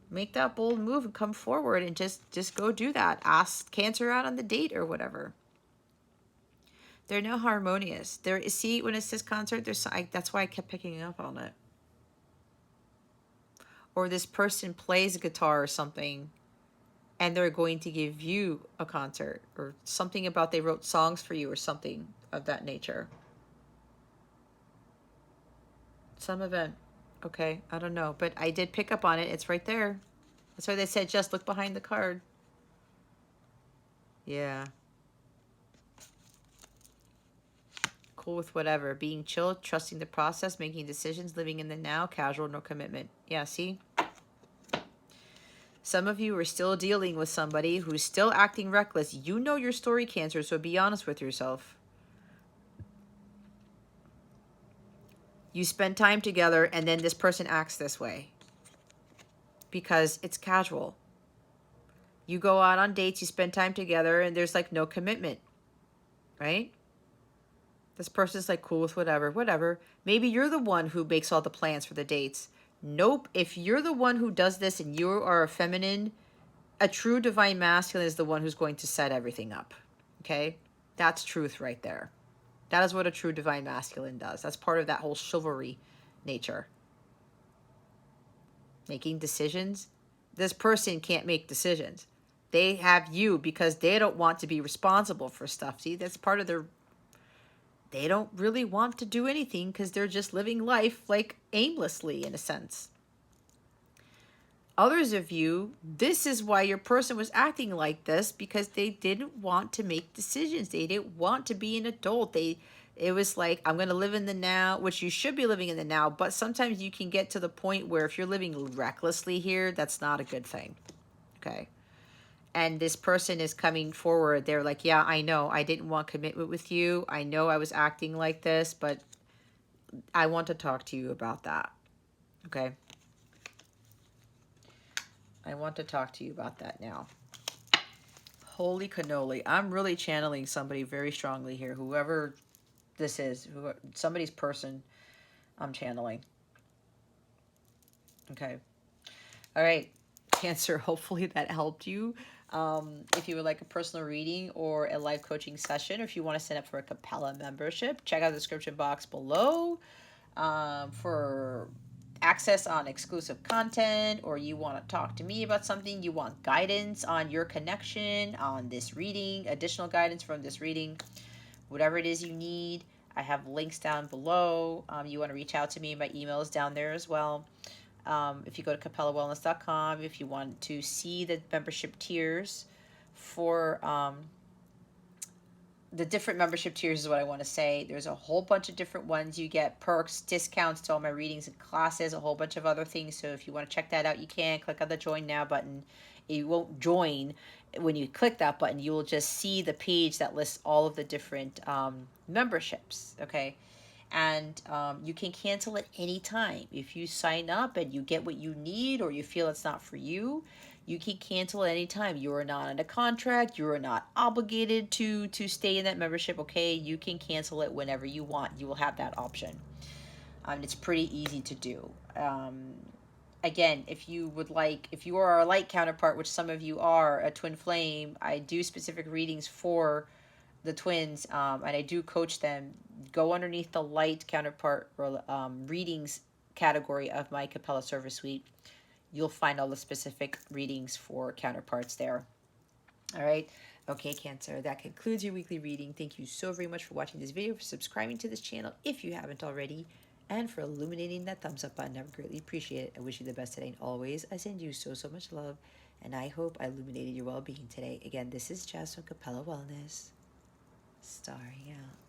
Make that bold move and come forward and just go do that. Ask Cancer out on the date or whatever. They're now harmonious. See, when it says concert, that's why I kept picking up on it. Or this person plays a guitar or something, and they're going to give you a concert, or something about they wrote songs for you or something of that nature. Some event. Okay, I don't know, but I did pick up on it. It's right there. That's why they said just look behind the card. Yeah. Cool with whatever. Being chill, trusting the process, making decisions, living in the now, casual, no commitment. Yeah, see? Some of you are still dealing with somebody who's still acting reckless. You know your story, Cancer, so be honest with yourself. You spend time together, and then this person acts this way because it's casual. You go out on dates, you spend time together, and there's like no commitment, right? This person's like cool with whatever. Maybe you're the one who makes all the plans for the dates. Nope. If you're the one who does this and you are a feminine, a true divine masculine is the one who's going to set everything up. Okay? That's truth right there. That is what a true divine masculine does. That's part of that whole chivalry nature. Making decisions. This person can't make decisions. They have you because they don't want to be responsible for stuff. See, that's part of their... They don't really want to do anything because they're just living life like aimlessly in a sense. Others of you, this is why your person was acting like this, because they didn't want to make decisions. They didn't want to be an adult. It was like, I'm going to live in the now, which you should be living in the now. But sometimes you can get to the point where if you're living recklessly here, that's not a good thing. Okay. And this person is coming forward. They're like, yeah, I know. I didn't want commitment with you. I know I was acting like this, but I want to talk to you about that. Okay. I want to talk to you about that now. Holy cannoli. I'm really channeling somebody very strongly here. Whoever this is, somebody's person I'm channeling. Okay. All right. Cancer, hopefully that helped you. If you would like a personal reading or a live coaching session, or if you want to sign up for a Capella membership, check out the description box below for access on exclusive content, or you want to talk to me about something, you want guidance on your connection on this reading, additional guidance from this reading, whatever it is you need, I have links down below. You want to reach out to me, my email is down there as well. If you go to capellawellness.com, if you want to see the membership tiers for the different membership tiers is what I want to say. There's a whole bunch of different ones. You get perks, discounts to all my readings and classes, a whole bunch of other things. So if you want to check that out, you can click on the join now button. You won't join when you click that button. You will just see the page that lists all of the different memberships. Okay. And you can cancel at any time. If you sign up and you get what you need, or you feel it's not for you, you can cancel at any time. You are not under contract. You are not obligated to stay in that membership. Okay, you can cancel it whenever you want. You will have that option. It's pretty easy to do. Again, if you would like, if you are a light counterpart, which some of you are, a twin flame, I do specific readings for the twins, and I do coach them. Go underneath the light counterpart readings category of my Capella service suite. You'll find all the specific readings for counterparts there. All right. Okay, Cancer, that concludes your weekly reading. Thank you so very much for watching this video, for subscribing to this channel if you haven't already, and for illuminating that thumbs up button. I would greatly appreciate it. I wish you the best today and always. I send you so much love, and I hope I illuminated your well-being today. Again, this is Jess from Capella Wellness, starring out.